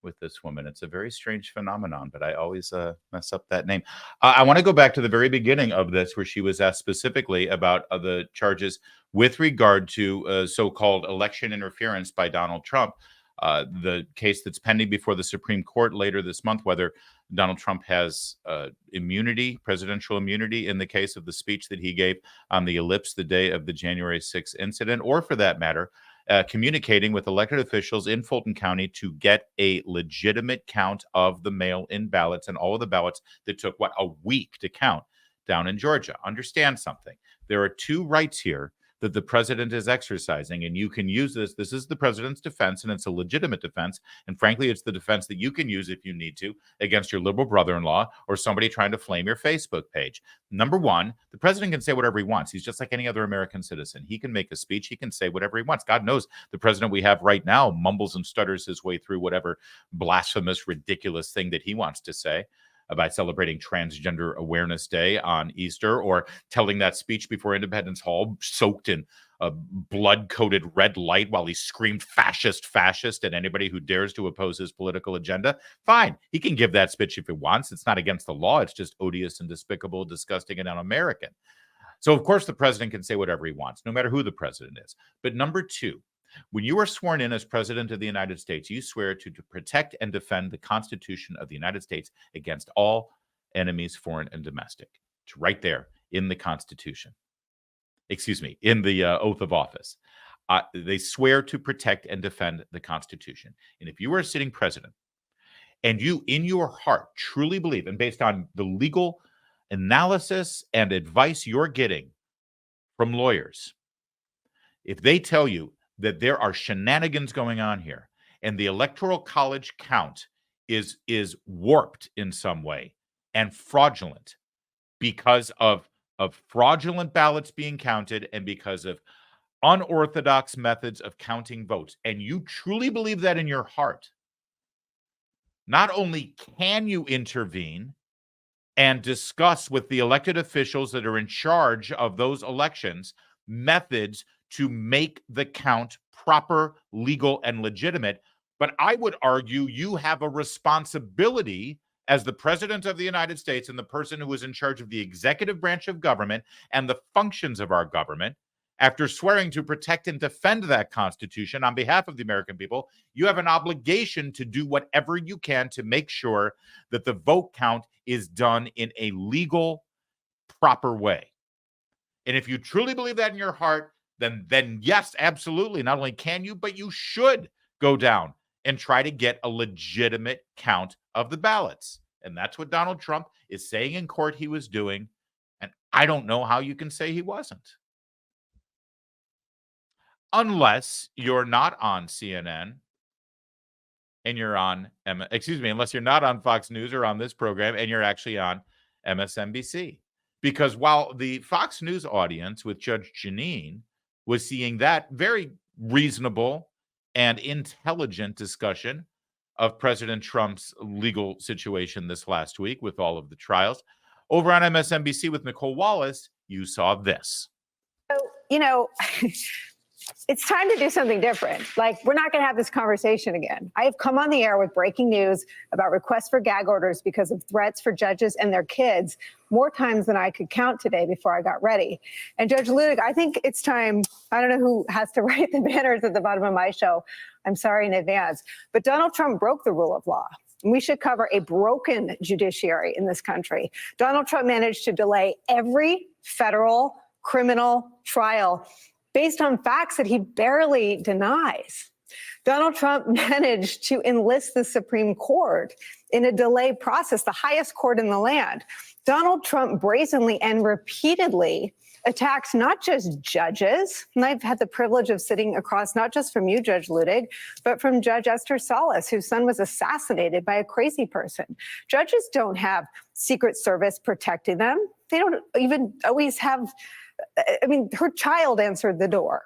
with this woman. It's a very strange phenomenon, but I always mess up that name. I want to go back to the very beginning of this, where she was asked specifically about the charges with regard to so-called election interference by Donald Trump. The case that's pending before the Supreme Court later this month, whether Donald Trump has immunity, presidential immunity, in the case of the speech that he gave on the ellipse the day of the January 6th incident, or for that matter, communicating with elected officials in Fulton County to get a legitimate count of the mail-in ballots and all of the ballots that took, a week to count down in Georgia. Understand something. There are two rights here that the president is exercising, and you can use this. This is the president's defense, and it's a legitimate defense. And frankly, it's the defense that you can use if you need to against your liberal brother-in-law or somebody trying to flame your Facebook page. Number one, the president can say whatever he wants. He's just like any other American citizen. He can make a speech. He can say whatever he wants. God knows the president we have right now mumbles and stutters his way through whatever blasphemous, ridiculous thing that he wants to say about celebrating Transgender Awareness Day on Easter, or telling that speech before Independence Hall soaked in a blood-coated red light while he screamed fascist, fascist at anybody who dares to oppose his political agenda. Fine, he can give that speech if he wants. It's not against the law. It's just odious and despicable, disgusting, and un-American. So, of course, the president can say whatever he wants, no matter who the president is. But number two, when you are sworn in as president of the United States, you swear to protect and defend the Constitution of the United States against all enemies, foreign and domestic. It's right there in the Constitution. Excuse me, in the oath of office. They swear to protect and defend the Constitution. And if you are a sitting president and you, in your heart, truly believe, and based on the legal analysis and advice you're getting from lawyers, if they tell you that there are shenanigans going on here and the Electoral College count is warped in some way and fraudulent because of fraudulent ballots being counted and because of unorthodox methods of counting votes, and you truly believe that in your heart, not only can you intervene and discuss with the elected officials that are in charge of those elections methods to make the count proper, legal, and legitimate. But I would argue you have a responsibility as the president of the United States and the person who is in charge of the executive branch of government and the functions of our government, after swearing to protect and defend that Constitution on behalf of the American people, you have an obligation to do whatever you can to make sure that the vote count is done in a legal, proper way. And if you truly believe that in your heart, then yes, absolutely. Not only can you, but you should go down and try to get a legitimate count of the ballots. And that's what Donald Trump is saying in court he was doing. And I don't know how you can say he wasn't. Unless you're not on CNN and you're on, unless you're not on Fox News or on this program and you're actually on MSNBC. Because while the Fox News audience with Judge Jeanine was seeing that very reasonable and intelligent discussion of President Trump's legal situation this last week with all of the trials, over on MSNBC with Nicolle Wallace, you saw this. It's time to do something different. Like, we're not going to have this conversation again. I have come on the air with breaking news about requests for gag orders because of threats for judges and their kids more times than I could count today before I got ready. And Judge Ludig, I think it's time, I don't know who has to write the banners at the bottom of my show. I'm sorry in advance. But Donald Trump broke the rule of law. We should cover a broken judiciary in this country. Donald Trump managed to delay every federal criminal trial based on facts that he barely denies. Donald Trump managed to enlist the Supreme Court in a delay process, the highest court in the land. Donald Trump brazenly and repeatedly attacks not just judges, and I've had the privilege of sitting across not just from you, Judge Ludig, but from Judge Esther Salas, whose son was assassinated by a crazy person. Judges don't have Secret Service protecting them. They don't even always have, her child answered the door.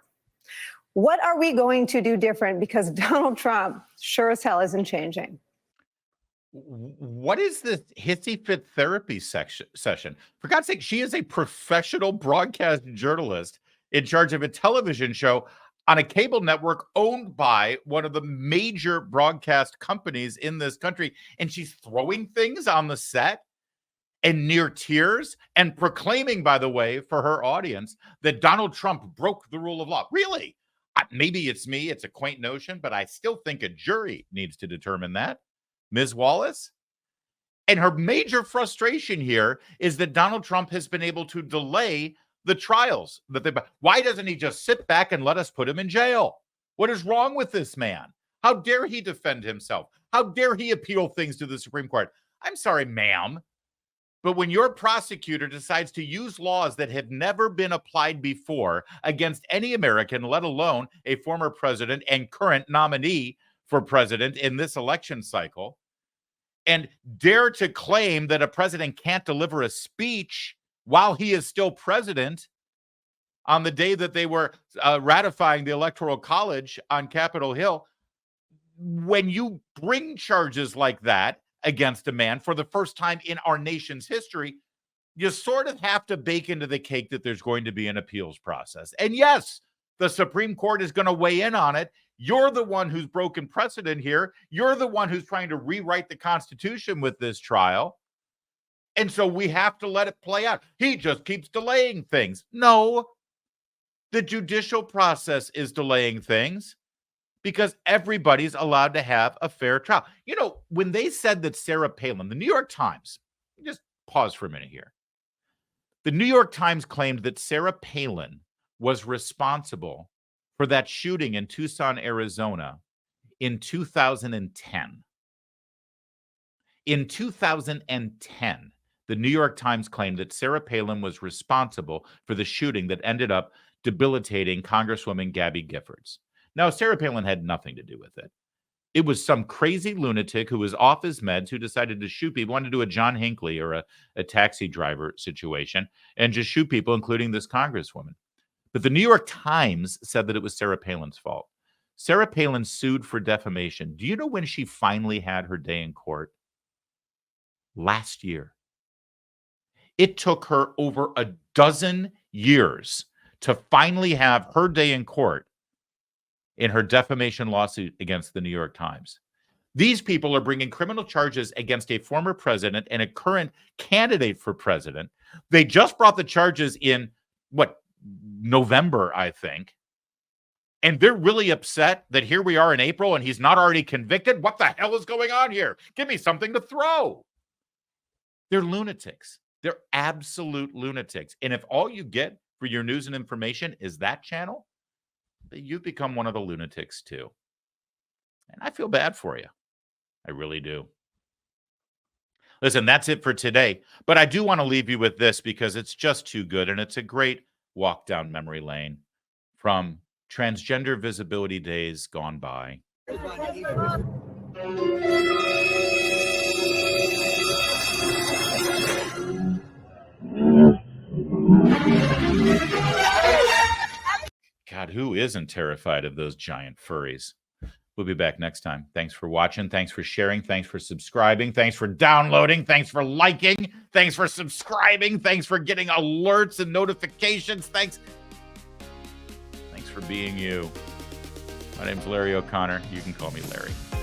What are we going to do different? Because Donald Trump sure as hell isn't changing. What is this hissy fit therapy session? For God's sake, she is a professional broadcast journalist in charge of a television show. on a cable network owned by one of the major broadcast companies in this country. And she's throwing things on the set and near tears and proclaiming, by the way, for her audience that Donald Trump broke the rule of law. Really? Maybe it's me. It's a quaint notion, but I still think a jury needs to determine that. Ms. Wallace? And her major frustration here is that Donald Trump has been able to delay the trials. Why doesn't he just sit back and let us put him in jail? What is wrong with this man? How dare he defend himself? How dare he appeal things to the Supreme Court? I'm sorry, ma'am, but when your prosecutor decides to use laws that have never been applied before against any American, let alone a former president and current nominee for president in this election cycle, and dare to claim that a president can't deliver a speech while he is still president on the day that they were ratifying the Electoral College on Capitol Hill, when you bring charges like that against a man for the first time in our nation's history, you sort of have to bake into the cake that there's going to be an appeals process. And yes, the Supreme Court is going to weigh in on it. You're the one who's broken precedent here. You're the one who's trying to rewrite the Constitution with this trial. And so we have to let it play out. He just keeps delaying things. No, the judicial process is delaying things because everybody's allowed to have a fair trial. You know, when they said that Sarah Palin, the New York Times, just pause for a minute here. The New York Times claimed that Sarah Palin was responsible for that shooting in Tucson, Arizona in 2010. In 2010, the New York Times claimed that Sarah Palin was responsible for the shooting that ended up debilitating Congresswoman Gabby Giffords. Now, Sarah Palin had nothing to do with it. It was some crazy lunatic who was off his meds who decided to shoot people, wanted to do a John Hinckley or a taxi driver situation and just shoot people, including this Congresswoman. But the New York Times said that it was Sarah Palin's fault. Sarah Palin sued for defamation. Do you know when she finally had her day in court? Last year. It took her over a dozen years to finally have her day in court in her defamation lawsuit against the New York Times. These people are bringing criminal charges against a former president and a current candidate for president. They just brought the charges in, November, I think. And they're really upset that here we are in April and he's not already convicted. What the hell is going on here? Give me something to throw. They're lunatics. They're absolute lunatics. And if all you get for your news and information is that channel, you've become one of the lunatics too. And I feel bad for you. I really do. Listen, that's it for today. But I do want to leave you with this because it's just too good. And it's a great walk down memory lane from transgender visibility days gone by. God, who isn't terrified of those giant furries? We'll be back next time. Thanks for watching. Thanks for sharing. Thanks for subscribing. Thanks for downloading. Thanks for liking. Thanks for subscribing. Thanks for getting alerts and notifications. Thanks for being you. My name's Larry O'Connor. You can call me Larry.